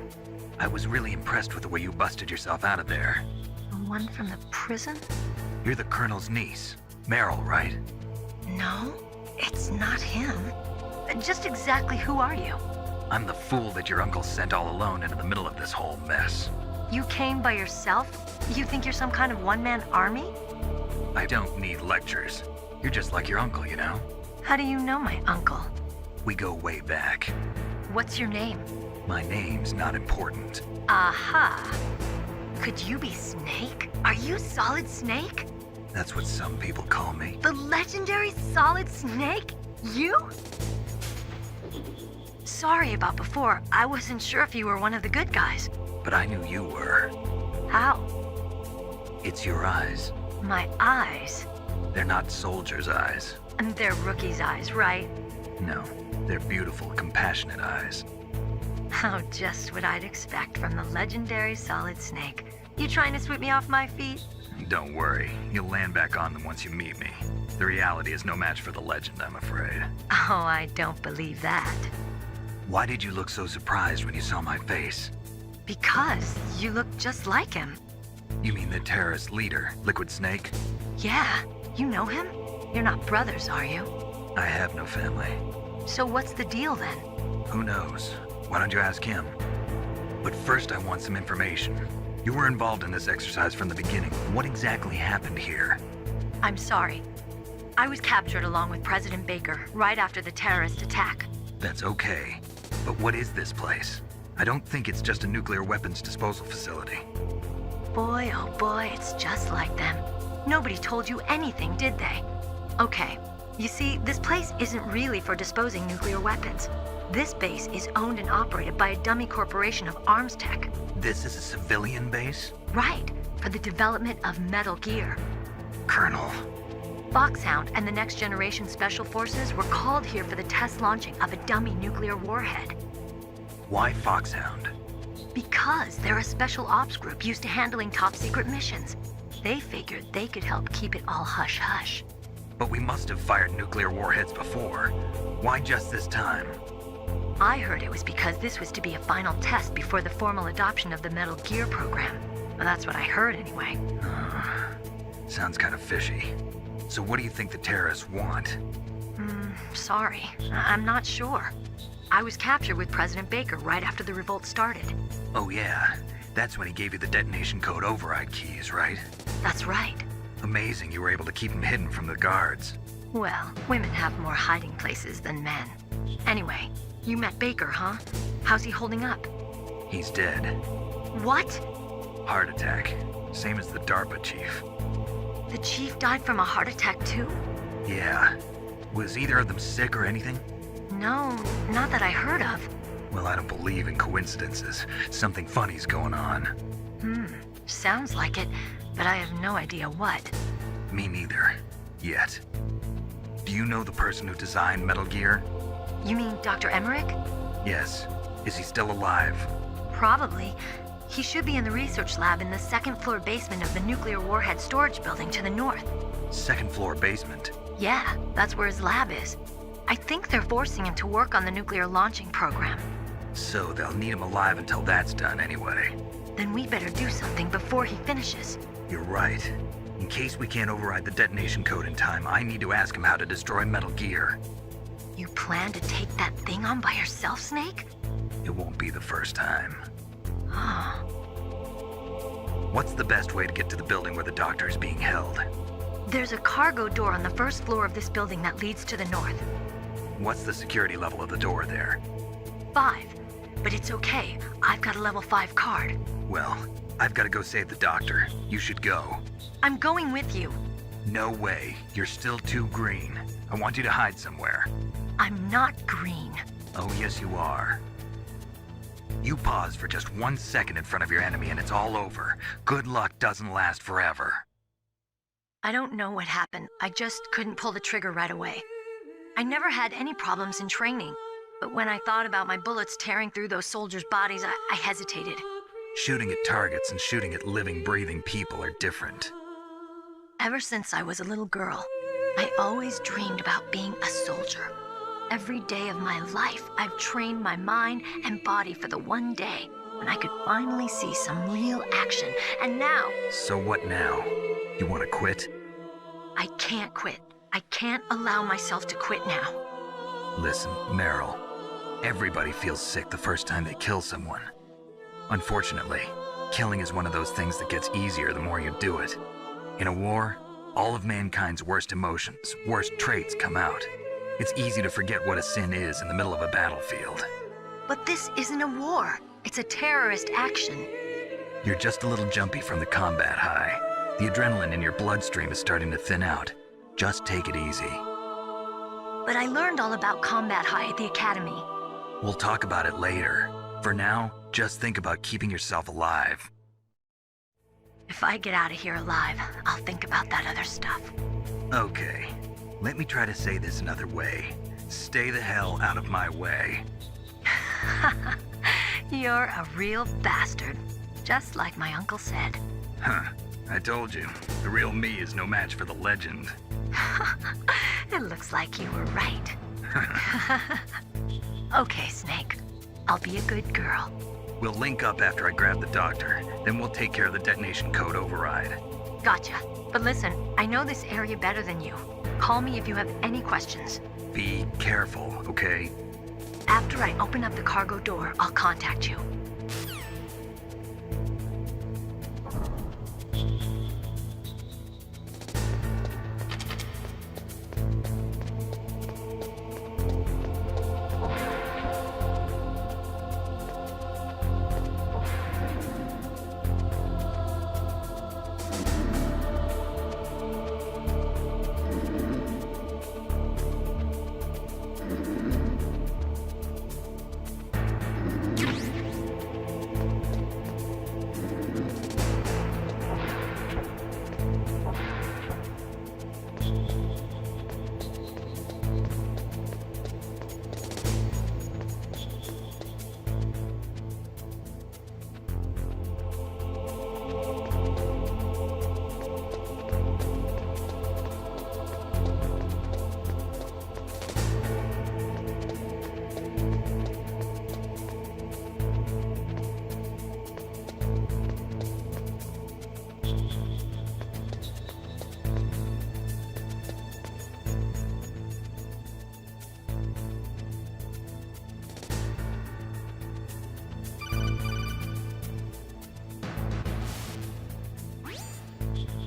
I was really impressed with the way you busted yourself out of there. The one from the prison? You're the Colonel's niece, Meryl, right? No, it's not him. Just exactly who are you? I'm the fool that your uncle sent all alone into the middle of this whole mess. You came by yourself? You think you're some kind of one-man army? I don't need lectures. You're just like your uncle, you know? How do you know my uncle? We go way back. What's your name? My name's not important. Aha. Could you be Snake? Are you Solid Snake? That's what some people call me. The legendary Solid Snake? You? Sorry about before. I wasn't sure if you were one of the good guys. But I knew you were. How? It's your eyes. My eyes? They're not soldiers' eyes. And they're rookies' eyes, right? No, they're beautiful, compassionate eyes. Oh, just what I'd expect from the legendary Solid Snake. You trying to sweep me off my feet? Don't worry, you'll land back on them once you meet me. The reality is no match for the legend, I'm afraid. Oh, I don't believe that. Why did you look so surprised when you saw my face? Because you look just like him. You mean the terrorist leader, Liquid Snake? Yeah, you know him? You're not brothers, are you? I have no family. So what's the deal then? Who knows? Why don't you ask him? But first I want some information. You were involved in this exercise from the beginning. What exactly happened here? I'm sorry. I was captured along with President Baker right after the terrorist attack. That's okay. But what is this place? I don't think it's just a nuclear weapons disposal facility. Boy, oh boy, it's just like them. Nobody told you anything, did they? Okay, you see, this place isn't really for disposing nuclear weapons. This base is owned and operated by a dummy corporation of arms tech. This is a civilian base? Right, for the development of Metal Gear. Colonel. Foxhound and the Next Generation Special Forces were called here for the test launching of a dummy nuclear warhead. Why Foxhound? Because they're a special ops group used to handling top secret missions. They figured they could help keep it all hush-hush. But we must have fired nuclear warheads before. Why just this time? I heard it was because this was to be a final test before the formal adoption of the Metal Gear program. Well, that's what I heard anyway. Sounds kind of fishy. So what do you think the terrorists want? Sorry. I'm not sure. I was captured with President Baker right after the revolt started. Oh yeah, that's when he gave you the detonation code override keys, right? That's right. Amazing you were able to keep him hidden from the guards. Well, women have more hiding places than men. Anyway, you met Baker, huh? How's he holding up? He's dead. What? Heart attack. Same as the DARPA chief. The chief died from a heart attack too? Yeah. Was either of them sick or anything? No, not that I heard of. Well, I don't believe in coincidences. Something funny's going on. Sounds like it, but I have no idea what. Me neither. Yet. Do you know the person who designed Metal Gear? You mean Dr. Emmerich? Yes. Is he still alive? Probably. He should be in the research lab in the second-floor basement of the nuclear warhead storage building to the north. Second floor basement? Yeah, that's where his lab is. I think they're forcing him to work on the nuclear launching program. So they'll need him alive until that's done anyway. Then we better do something before he finishes. You're right. In case we can't override the detonation code in time, I need to ask him how to destroy Metal Gear. You plan to take that thing on by yourself, Snake? It won't be the first time. Huh. What's the best way to get to the building where the doctor is being held? There's a cargo door on the first floor of this building that leads to the north. What's the security level of the door there? 5. But it's okay. I've got a level 5 card. Well, I've got to go save the doctor. You should go. I'm going with you. No way. You're still too green. I want you to hide somewhere. I'm not green. Oh, yes, you are. You pause for just 1 second in front of your enemy and it's all over. Good luck doesn't last forever. I don't know what happened. I just couldn't pull the trigger right away. I never had any problems in training, but when I thought about my bullets tearing through those soldiers' bodies, I hesitated. Shooting at targets and shooting at living, breathing people are different. Ever since I was a little girl, I always dreamed about being a soldier. Every day of my life, I've trained my mind and body for the one day when I could finally see some real action. And now, So what now? You want to quit? I can't quit. I can't allow myself to quit now. Listen, Meryl. Everybody feels sick the first time they kill someone. Unfortunately, killing is one of those things that gets easier the more you do it. In a war, all of mankind's worst emotions, worst traits come out. It's easy to forget what a sin is in the middle of a battlefield. But this isn't a war. It's a terrorist action. You're just a little jumpy from the combat high. The adrenaline in your bloodstream is starting to thin out. Just take it easy. But I learned all about combat high at the academy. We'll talk about it later. For now, just think about keeping yourself alive. If I get out of here alive, I'll think about that other stuff. Okay, let me try to say this another way. Stay the hell out of my way. You're a real bastard, just like my uncle said. Huh, I told you, the real me is no match for the legend. It looks like you were right. Okay, Snake. I'll be a good girl. We'll link up after I grab the doctor, then we'll take care of the detonation code override. Gotcha. But listen, I know this area better than you. Call me if you have any questions. Be careful, okay? After I open up the cargo door, I'll contact you.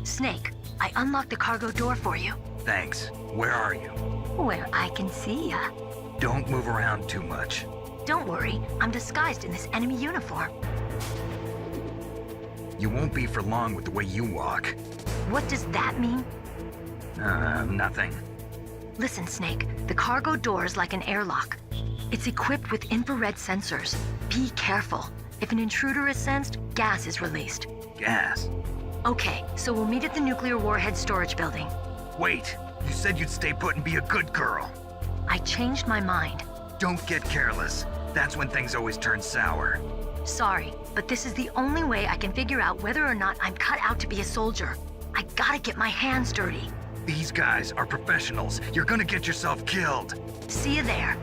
Snake, I unlocked the cargo door for you. Thanks. Where are you? Where I can see ya. Don't move around too much. Don't worry, I'm disguised in this enemy uniform. You won't be for long with the way you walk. What does that mean? Nothing. Listen, Snake, the cargo door is like an airlock. It's equipped with infrared sensors. Be careful. If an intruder is sensed, gas is released. Gas? Okay, so we'll meet at the nuclear warhead storage building. Wait, you said you'd stay put and be a good girl. I changed my mind. Don't get careless. That's when things always turn sour. Sorry, but this is the only way I can figure out whether or not I'm cut out to be a soldier. I gotta get my hands dirty. These guys are professionals. You're gonna get yourself killed. See you there.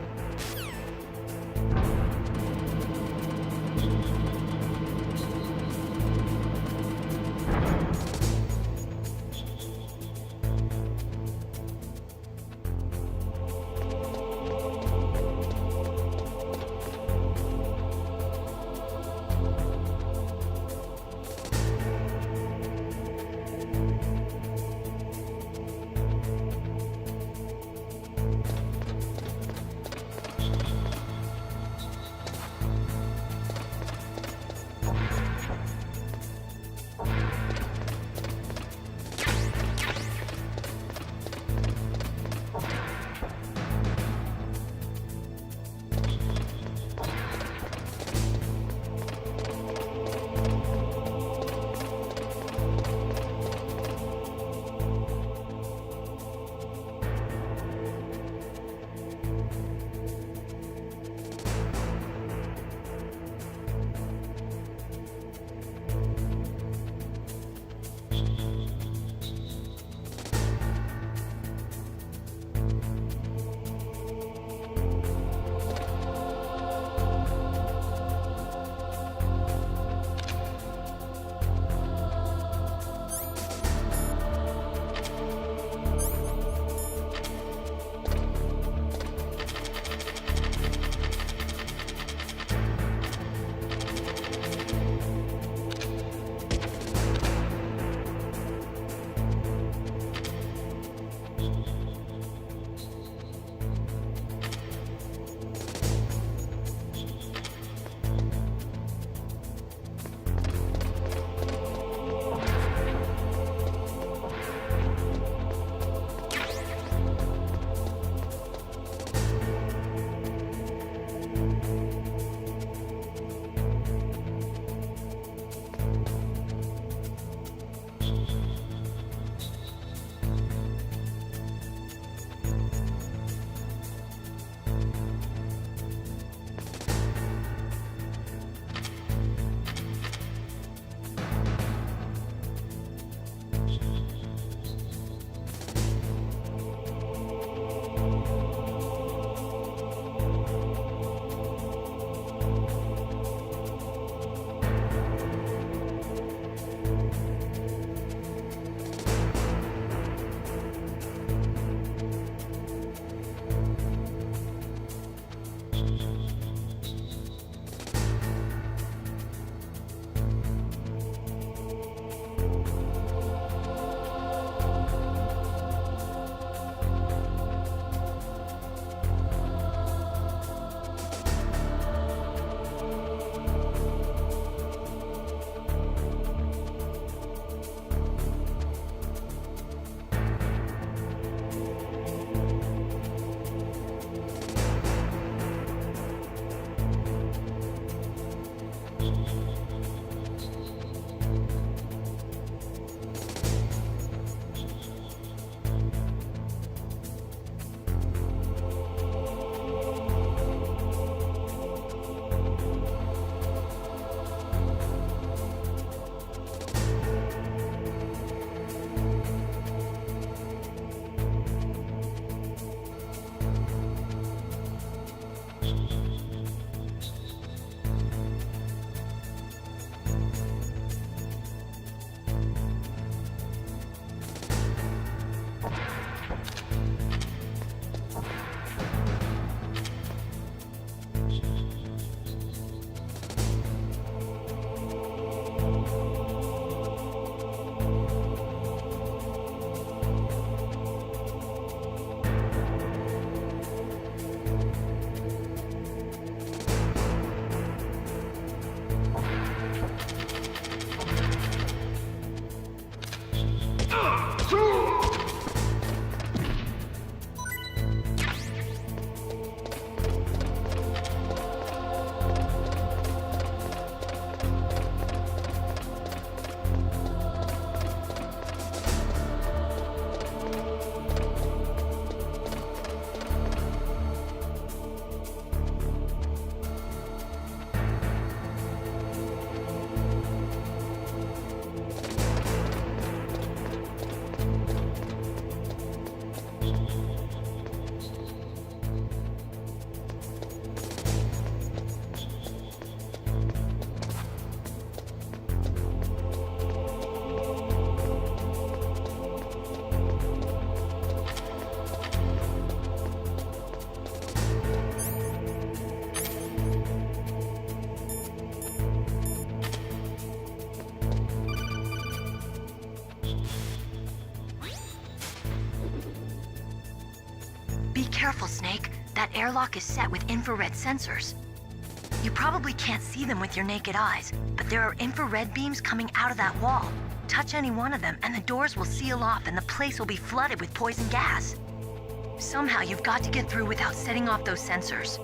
Be careful, Snake. That airlock is set with infrared sensors. You probably can't see them with your naked eyes, but there are infrared beams coming out of that wall. Touch any one of them, and the doors will seal off and the place will be flooded with poison gas. Somehow you've got to get through without setting off those sensors.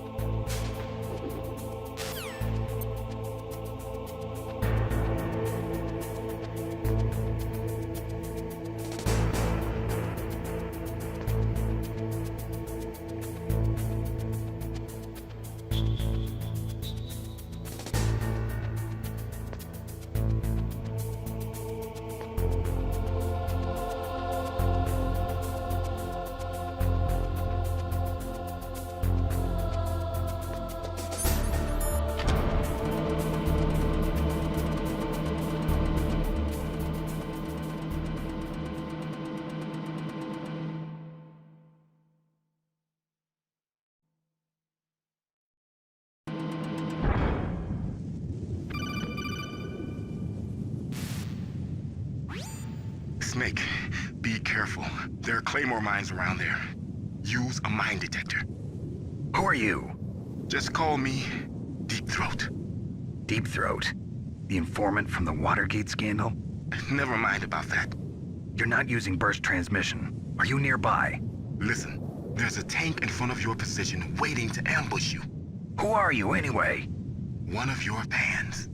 Snake, be careful. There are Claymore mines around there. Use a mine detector. Who are you? Just call me Deep Throat. Deep Throat? The informant from the Watergate scandal? Never mind about that. You're not using burst transmission. Are you nearby? Listen, there's a tank in front of your position waiting to ambush you. Who are you anyway? One of your fans.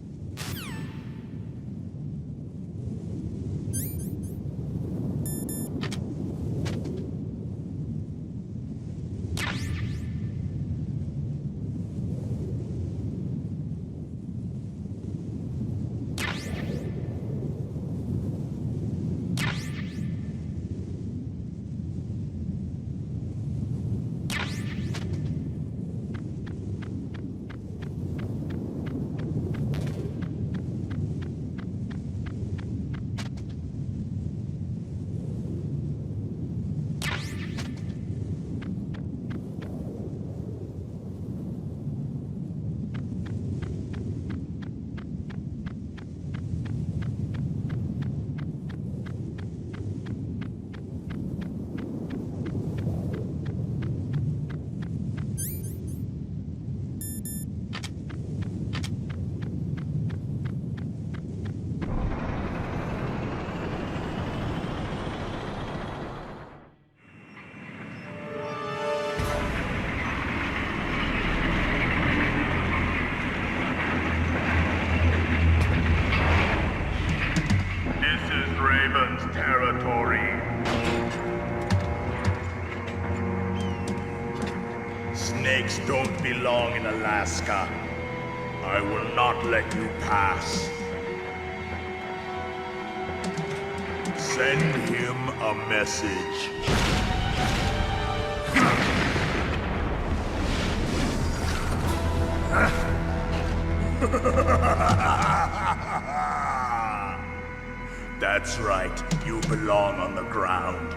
Snakes don't belong in Alaska. I will not let you pass. Send him a message. That's right, you belong on the ground.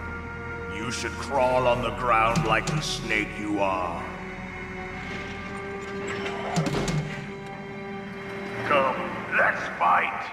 You should crawl on the ground like the snake you are. Come, let's fight!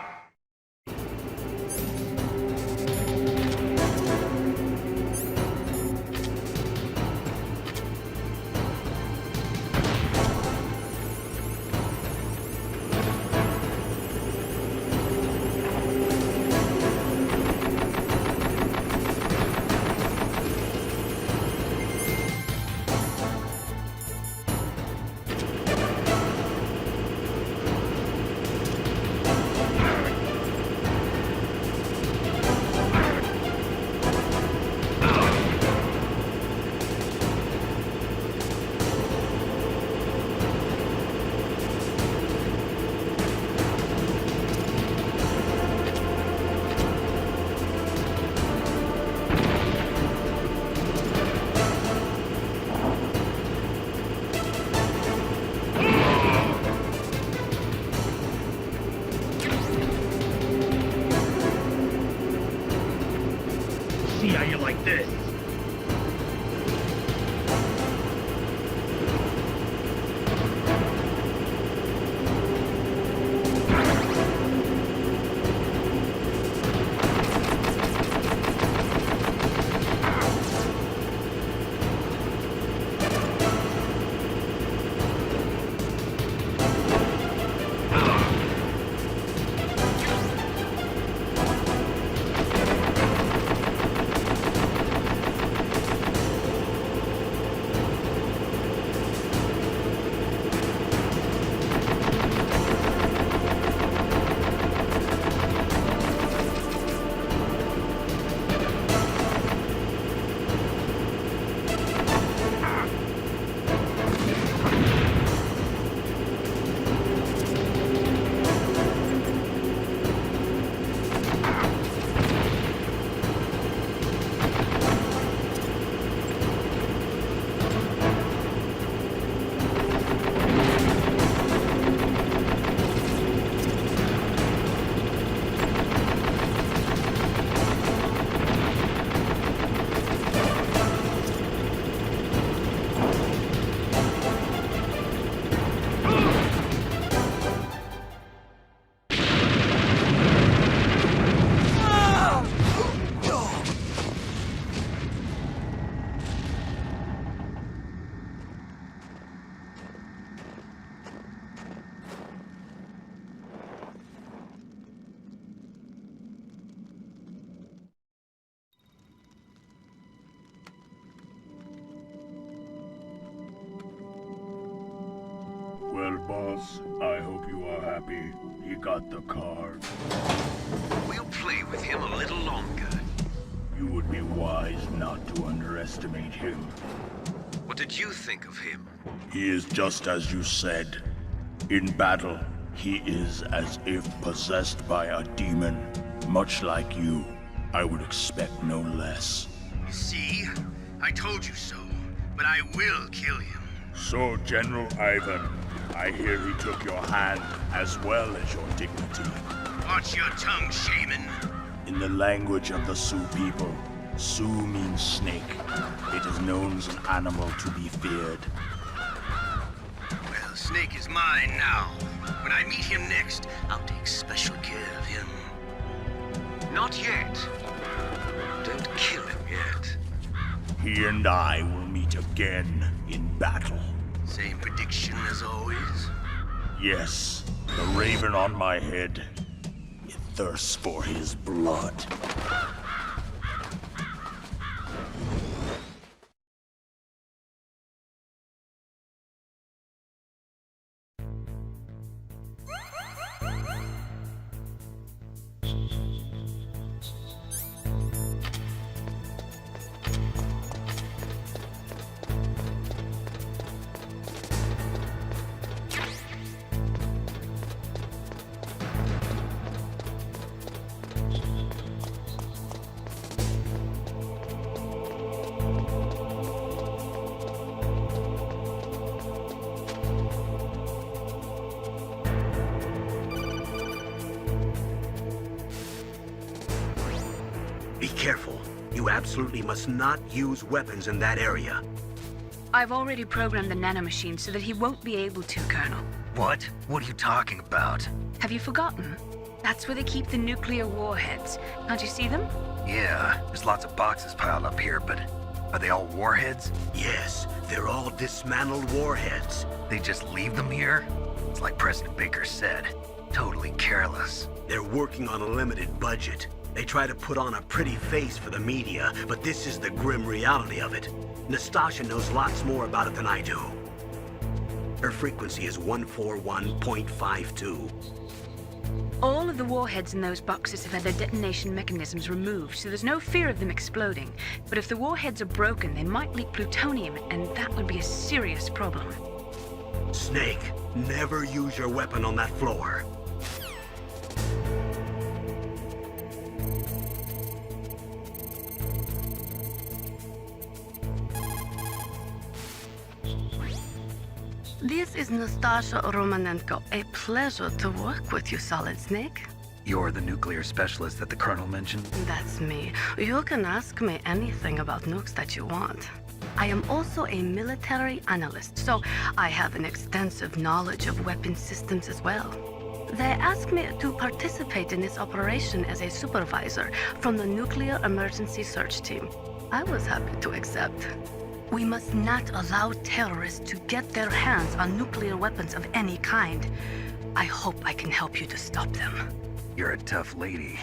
See how you like this? Well, boss, I hope you are happy. He got the card. We'll play with him a little longer. You would be wise not to underestimate him. What did you think of him? He is just as you said. In battle, he is as if possessed by a demon. Much like you, I would expect no less. See? I told you so, but I will kill him. So, General Ivan, I hear he took your hand as well as your dignity. Watch your tongue, shaman. In the language of the Sioux people, Sioux means snake. It is known as an animal to be feared. Well, Snake is mine now. When I meet him next, I'll take special care of him. Not yet. Don't kill him yet. He and I will meet again in battle. Same prediction as always? Yes, the raven on my head. It thirsts for his blood. careful. You absolutely must not use weapons in that area. I've already programmed the nanomachine so that he won't be able to, Colonel. What? What are you talking about? Have you forgotten? That's where they keep the nuclear warheads. Can't you see them? Yeah, there's lots of boxes piled up here, but are they all warheads? Yes, they're all dismantled warheads. They just leave them here? It's like President Baker said, totally careless. They're working on a limited budget. They try to put on a pretty face for the media, but this is the grim reality of it. Nastasha knows lots more about it than I do. Her frequency is 141.52. All of the warheads in those boxes have had their detonation mechanisms removed, so there's no fear of them exploding. But if the warheads are broken, they might leak plutonium, and that would be a serious problem. Snake, never use your weapon on that floor. This is Nastasha Romanenko. A pleasure to work with you, Solid Snake. You're the nuclear specialist that the Colonel mentioned? That's me. You can ask me anything about nukes that you want. I am also a military analyst, so I have an extensive knowledge of weapon systems as well. They asked me to participate in this operation as a supervisor from the Nuclear Emergency Search Team. I was happy to accept. We must not allow terrorists to get their hands on nuclear weapons of any kind. I hope I can help you to stop them. You're a tough lady.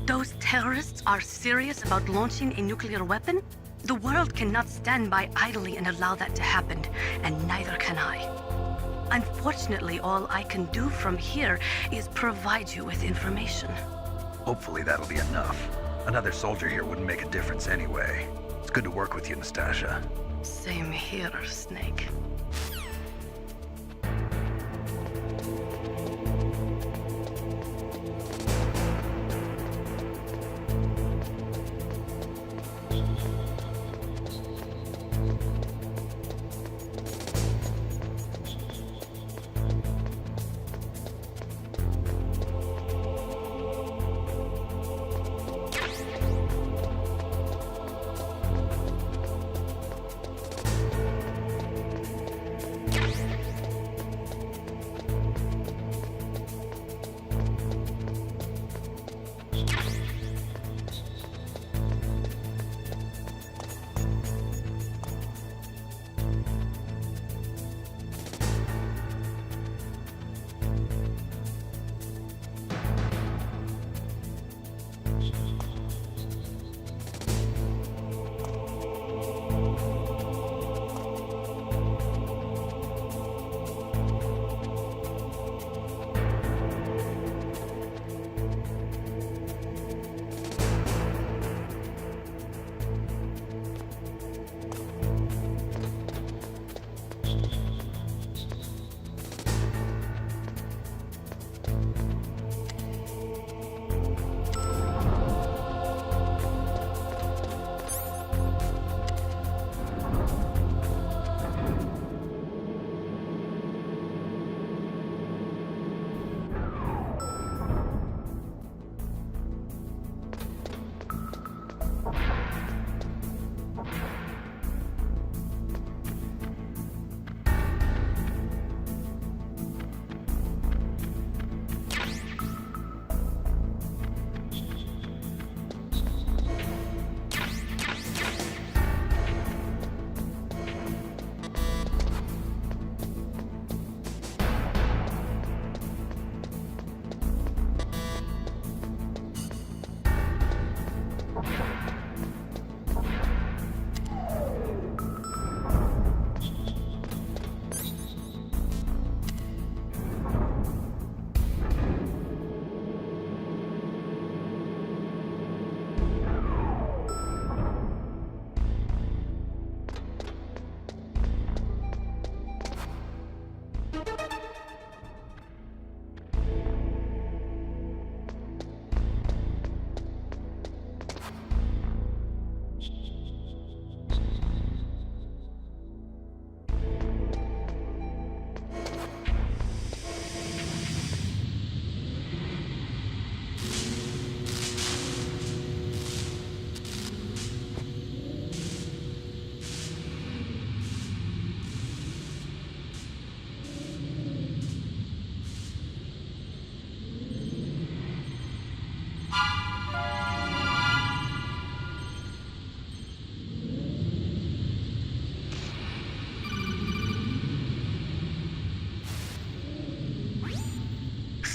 Those terrorists are serious about launching a nuclear weapon? The world cannot stand by idly and allow that to happen, and neither can I. Unfortunately, all I can do from here is provide you with information. Hopefully that'll be enough. Another soldier here wouldn't make a difference anyway. It's good to work with you, Nastasha. Same here, Snake.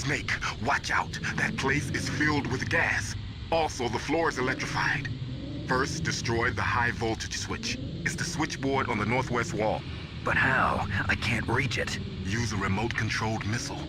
Snake, watch out. That place is filled with gas. Also, the floor is electrified. First, destroy the high voltage switch. It's the switchboard on the northwest wall. But how? I can't reach it. Use a remote-controlled missile.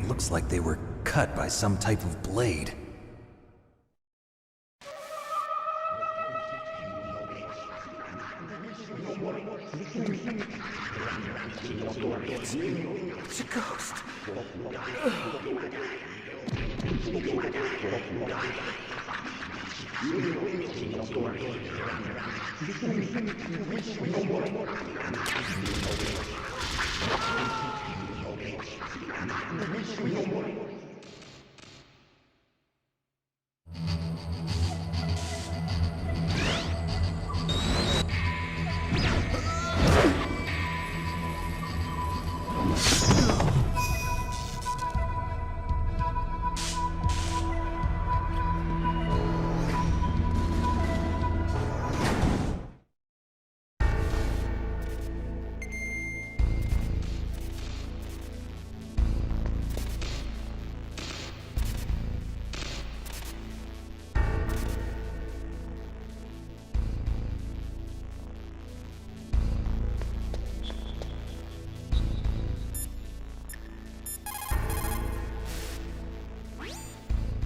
Looks like they were cut by some type of blade. It's a ghost.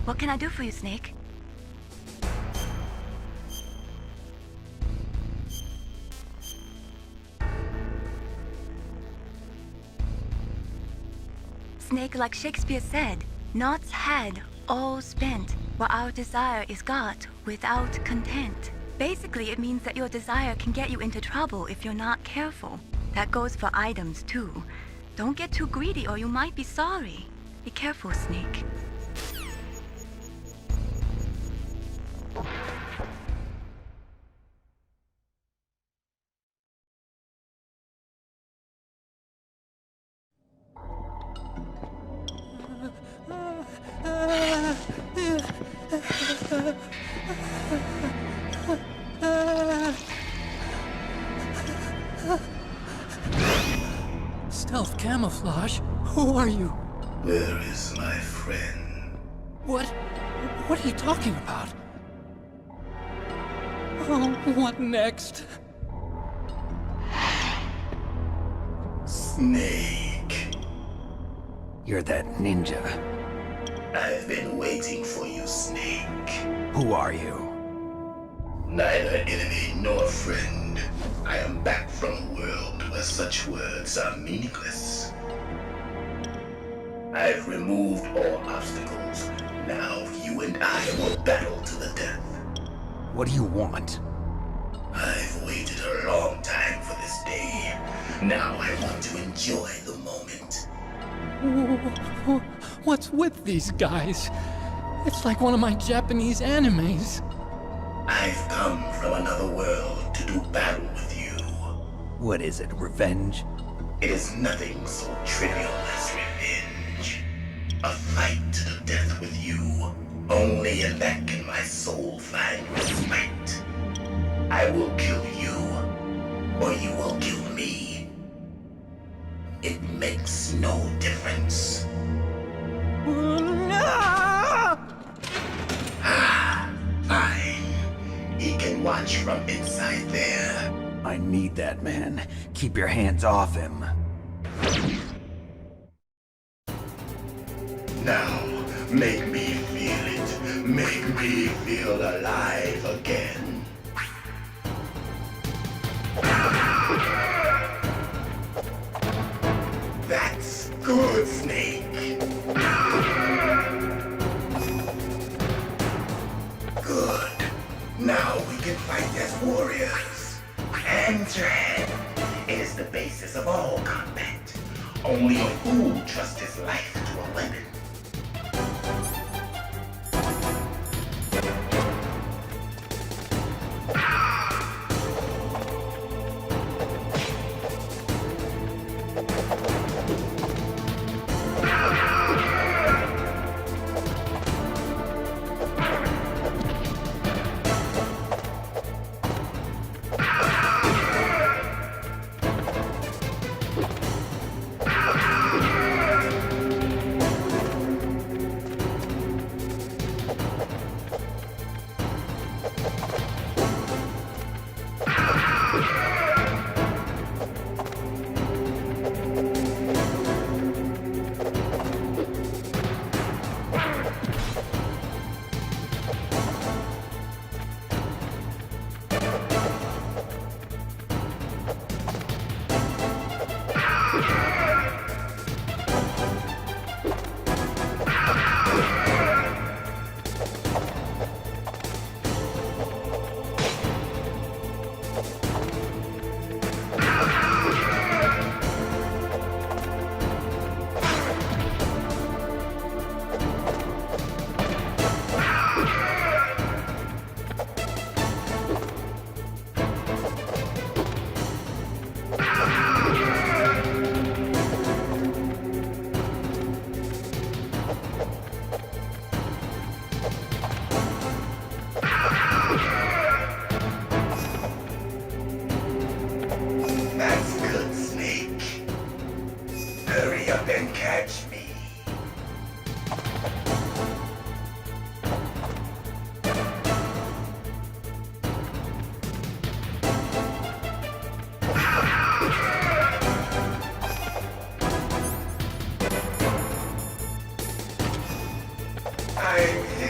What can I do for you, Snake? Snake, like Shakespeare said, nought's had, all spent, while our desire is got without content. Basically, it means that your desire can get you into trouble if you're not careful. That goes for items, too. Don't get too greedy or you might be sorry. Be careful, Snake. Stealth camouflage? Who are you? Where is my friend? What are you talking about? Oh, what next? Snake. You're that ninja. I've been waiting for you, Snake. Who are you? Neither enemy nor friend. I am back from a world where such words are meaningless. I've removed all obstacles. Now you and I will battle to the death. What do you want? I've waited a long time for this day. Now I want to enjoy the moment. What's with these guys? It's like one of my Japanese animes. I've come from another world to do battle with you. What is it, revenge? It is nothing so trivial as revenge. A fight to the death with you. Only in that can my soul find respite. I will kill you, or you will kill me. It makes no difference. Fine. He can watch from inside there. I need that man. Keep your hands off him. Now, make me feel it. Make me feel alive again. That's good, Snake. Good. Now we can fight as warriors. Hand to hand. It is the basis of all combat. Only a fool trusts his life to a weapon. I'm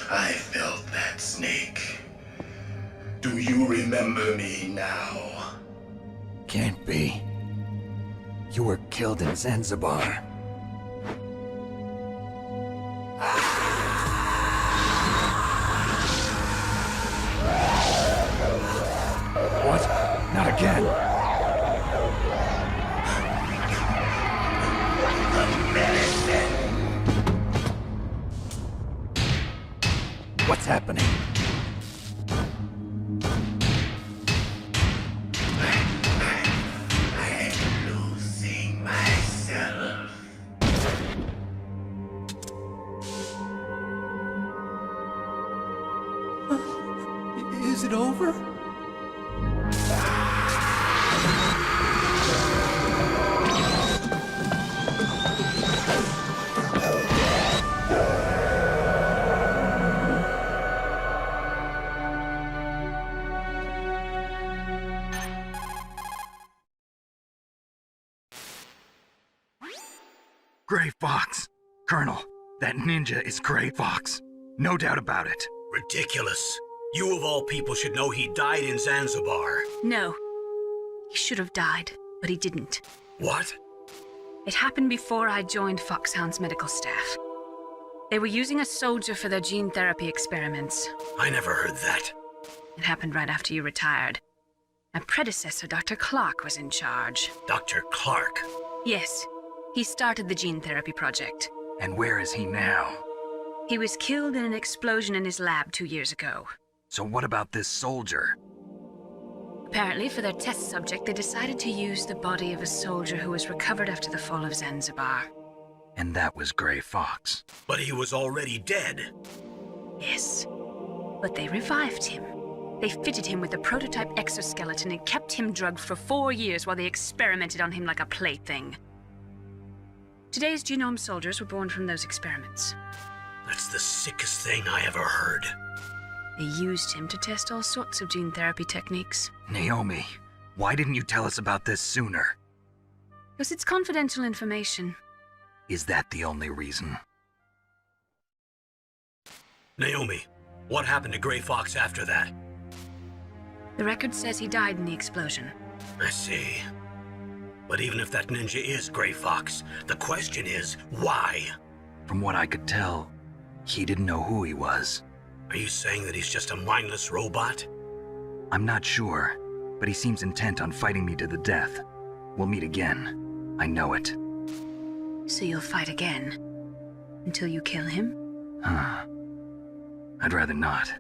I felt that, Snake. Do you remember me now? Can't be. You were killed in Zanzibar. What? Not again. What's happening? I'm losing myself. Is it over? Gray Fox! Colonel, that ninja is Gray Fox. No doubt about it. Ridiculous. You of all people should know he died in Zanzibar. No. He should have died, but he didn't. What? It happened before I joined Foxhound's medical staff. They were using a soldier for their gene therapy experiments. I never heard that. It happened right after you retired. My predecessor, Dr. Clark, was in charge. Dr. Clark? Yes. He started the gene therapy project. And where is he now? He was killed in an explosion in his lab 2 years ago. So what about this soldier? Apparently, for their test subject, they decided to use the body of a soldier who was recovered after the fall of Zanzibar. And that was Gray Fox. But he was already dead. Yes. But they revived him. They fitted him with a prototype exoskeleton and kept him drugged for 4 years while they experimented on him like a plaything. Today's genome soldiers were born from those experiments. That's the sickest thing I ever heard. They used him to test all sorts of gene therapy techniques. Naomi, why didn't you tell us about this sooner? Because it's confidential information. Is that the only reason? Naomi, what happened to Gray Fox after that? The record says he died in the explosion. I see. But even if that ninja is Gray Fox, the question is, why? From what I could tell, he didn't know who he was. Are you saying that he's just a mindless robot? I'm not sure, but he seems intent on fighting me to the death. We'll meet again. I know it. So you'll fight again? Until you kill him? Huh. I'd rather not.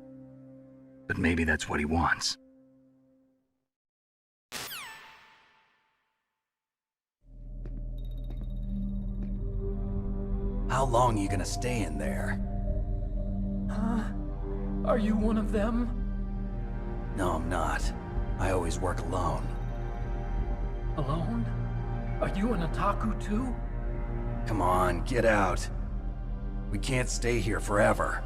But maybe that's what he wants. How long are you gonna stay in there? Huh? Are you one of them? No, I'm not. I always work alone. Alone? Are you an otaku too? Come on, get out. We can't stay here forever.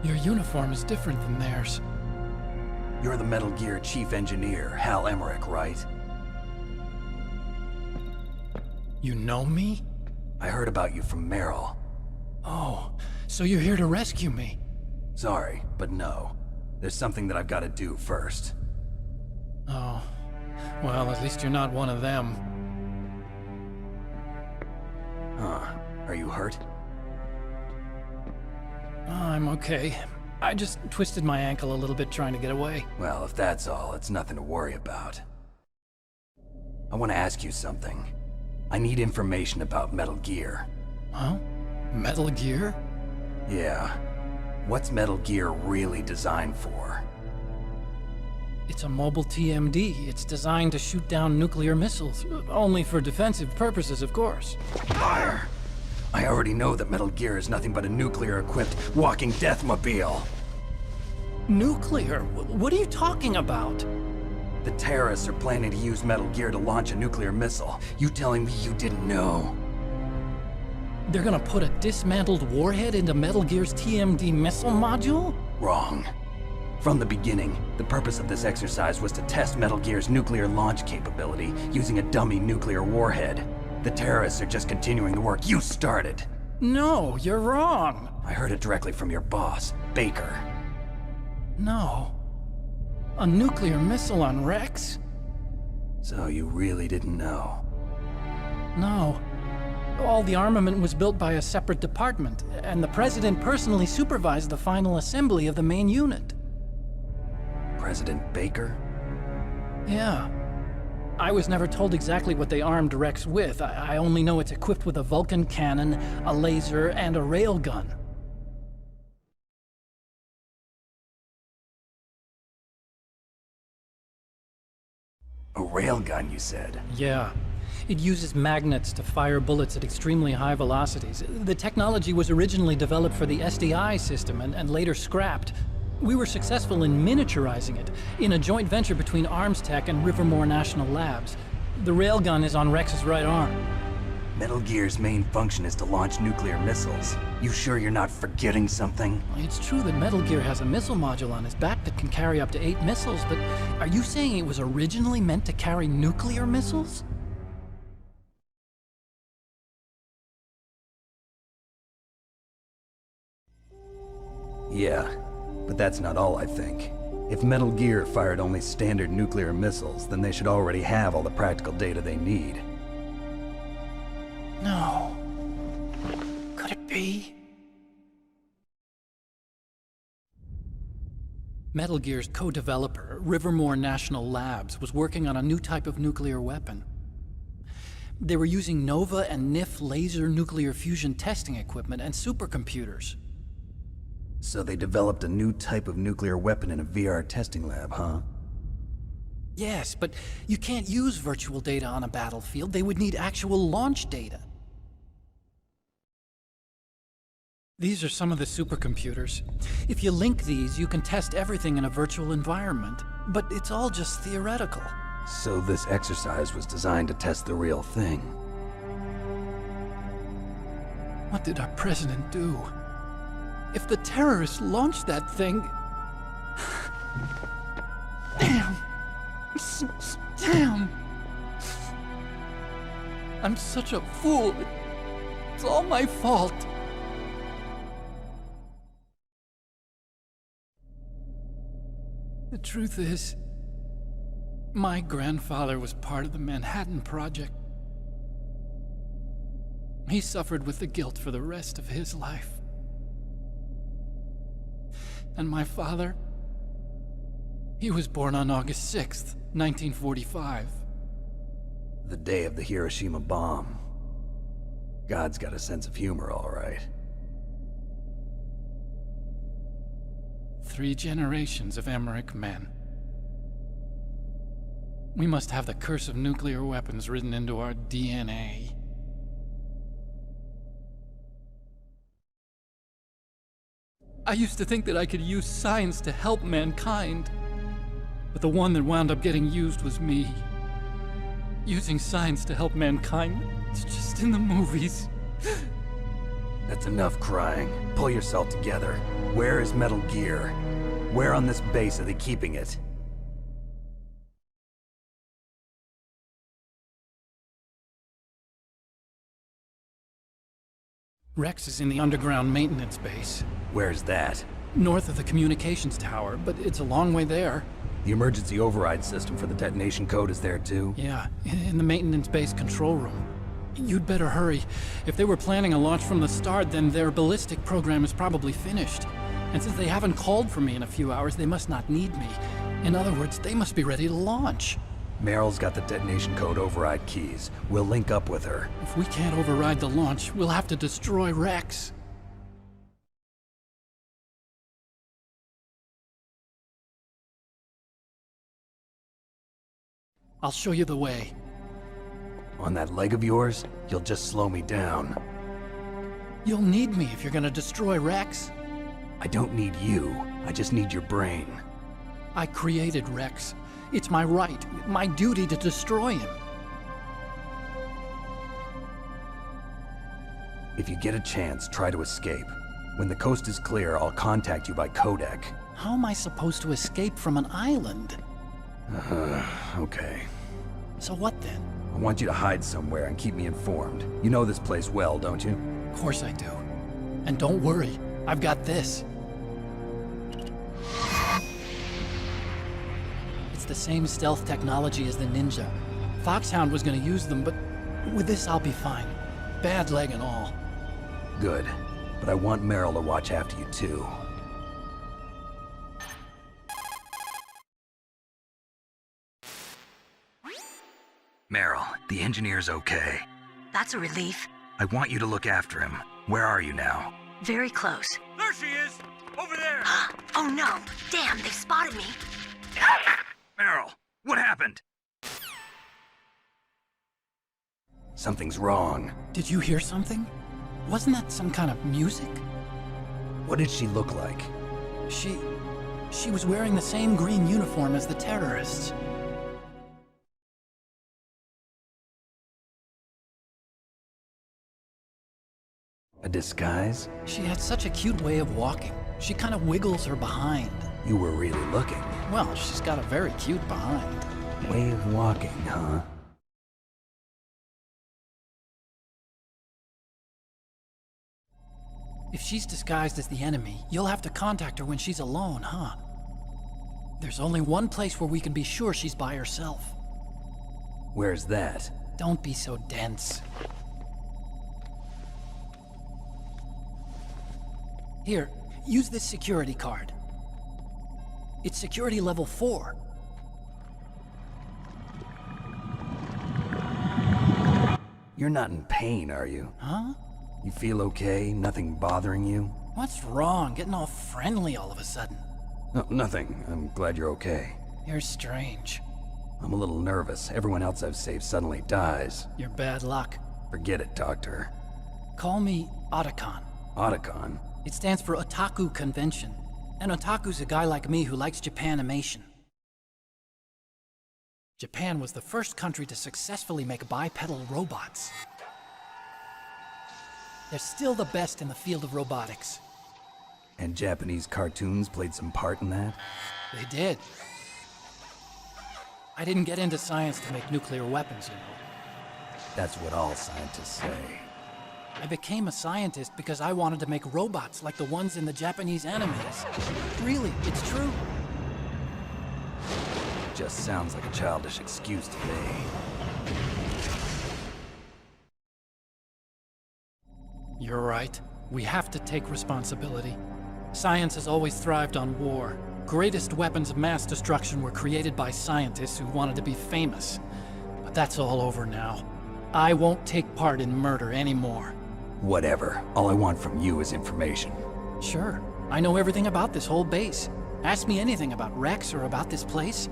Your uniform is different than theirs. You're the Metal Gear Chief Engineer, Hal Emmerich, right? You know me? I heard about you from Meryl. Oh, so you're here to rescue me? Sorry, but no. There's something that I've got to do first. Oh. Well, at least you're not one of them. Huh. Are you hurt? I'm okay. I just twisted my ankle a little bit trying to get away. Well, if that's all, it's nothing to worry about. I want to ask you something. I need information about Metal Gear. Huh? Metal Gear? Yeah. What's Metal Gear really designed for? It's a mobile TMD. It's designed to shoot down nuclear missiles. Only for defensive purposes, of course. Liar! I already know that Metal Gear is nothing but a nuclear-equipped walking deathmobile. Nuclear? What are you talking about? The terrorists are planning to use Metal Gear to launch a nuclear missile. You telling me you didn't know? They're gonna put a dismantled warhead into Metal Gear's TMD missile module? Wrong. From the beginning, the purpose of this exercise was to test Metal Gear's nuclear launch capability using a dummy nuclear warhead. The terrorists are just continuing the work you started. No, you're wrong. I heard it directly from your boss, Baker. No. A nuclear missile on Rex? So you really didn't know? No. All the armament was built by a separate department, and the President personally supervised the final assembly of the main unit. President Baker? Yeah. I was never told exactly what they armed Rex with. I only know it's equipped with a Vulcan cannon, a laser, and a railgun. A railgun, you said? Yeah. It uses magnets to fire bullets at extremely high velocities. The technology was originally developed for the SDI system and later scrapped. We were successful in miniaturizing it, in a joint venture between ArmsTech and Rivermore National Labs. The railgun is on Rex's right arm. Metal Gear's main function is to launch nuclear missiles. You sure you're not forgetting something? It's true that Metal Gear has a missile module on his back that can carry up to 8 missiles, but are you saying it was originally meant to carry nuclear missiles? Yeah, but that's not all I think. If Metal Gear fired only standard nuclear missiles, then they should already have all the practical data they need. No. Could it be? Metal Gear's co-developer, Rivermore National Labs, was working on a new type of nuclear weapon. They were using NOVA and NIF laser nuclear fusion testing equipment and supercomputers. So they developed a new type of nuclear weapon in a VR testing lab, huh? Yes, but you can't use virtual data on a battlefield. They would need actual launch data. These are some of the supercomputers. If you link these, you can test everything in a virtual environment. But it's all just theoretical. So this exercise was designed to test the real thing. What did our president do? If the terrorists launched that thing... Damn! Damn! I'm such a fool. It's all my fault. The truth is, my grandfather was part of the Manhattan Project. He suffered with the guilt for the rest of his life. And my father, he was born on August 6th, 1945. The day of the Hiroshima bomb. God's got a sense of humor, all right. 3 generations of Emmerich men. We must have the curse of nuclear weapons written into our DNA. I used to think that I could use science to help mankind, but the one that wound up getting used was me. Using science to help mankind, it's just in the movies. That's enough crying. Pull yourself together. Where is Metal Gear? Where on this base are they keeping it? Rex is in the underground maintenance base. Where's that? North of the communications tower, but it's a long way there. The emergency override system for the detonation code is there too? Yeah, in the maintenance base control room. You'd better hurry. If they were planning a launch from the start, then their ballistic program is probably finished. And since they haven't called for me in a few hours, they must not need me. In other words, they must be ready to launch. Meryl's got the detonation code override keys. We'll link up with her. If we can't override the launch, we'll have to destroy Rex. I'll show you the way. On that leg of yours, you'll just slow me down. You'll need me if you're gonna destroy Rex. I don't need you. I just need your brain. I created Rex. It's my right, my duty to destroy him. If you get a chance, try to escape. When the coast is clear, I'll contact you by codec. How am I supposed to escape from an island? Okay. So what then? I want you to hide somewhere and keep me informed. You know this place well, don't you? Of course I do. And don't worry, I've got this. It's the same stealth technology as the Ninja. Foxhound was gonna use them, but with this I'll be fine. Bad leg and all. Good. But I want Meryl to watch after you too. Meryl, the engineer's okay. That's a relief. I want you to look after him. Where are you now? Very close. There she is! Over there! Oh no! Damn, they've spotted me! Meryl, what happened? Something's wrong. Did you hear something? Wasn't that some kind of music? What did she look like? She was wearing the same green uniform as the terrorists. A disguise? She had such a cute way of walking. She kind of wiggles her behind. You were really looking. Well, she's got a very cute behind. Way of walking, huh? If she's disguised as the enemy, you'll have to contact her when she's alone, huh? There's only one place where we can be sure she's by herself. Where's that? Don't be so dense. Here, use this security card. It's security level 4. You're not in pain, are you? Huh? You feel okay? Nothing bothering you? What's wrong? Getting all friendly all of a sudden. No, nothing. I'm glad you're okay. You're strange. I'm a little nervous. Everyone else I've saved suddenly dies. You're bad luck. Forget it, Doctor. Call me Otacon. Otacon? It stands for Otaku Convention. An otaku's a guy like me who likes Japanimation. Japan was the first country to successfully make bipedal robots. They're still the best in the field of robotics. And Japanese cartoons played some part in that? They did. I didn't get into science to make nuclear weapons, you know. That's what all scientists say. I became a scientist because I wanted to make robots like the ones in the Japanese animes. Really, it's true. Just sounds like a childish excuse to me. You're right. We have to take responsibility. Science has always thrived on war. Greatest weapons of mass destruction were created by scientists who wanted to be famous. But that's all over now. I won't take part in murder anymore. Whatever. All I want from you is information. Sure. I know everything about this whole base. Ask me anything about Rex or about this place.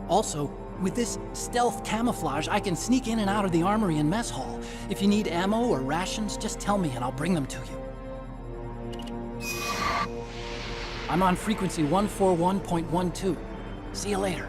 Also, with this stealth camouflage, I can sneak in and out of the armory and mess hall. If you need ammo or rations, just tell me and I'll bring them to you. I'm on frequency 141.12. See you later.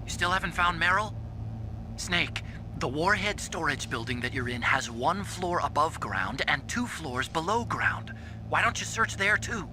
Still haven't found Meryl? Snake, the warhead storage building that you're in has 1 floor above ground and 2 floors below ground. Why don't you search there too?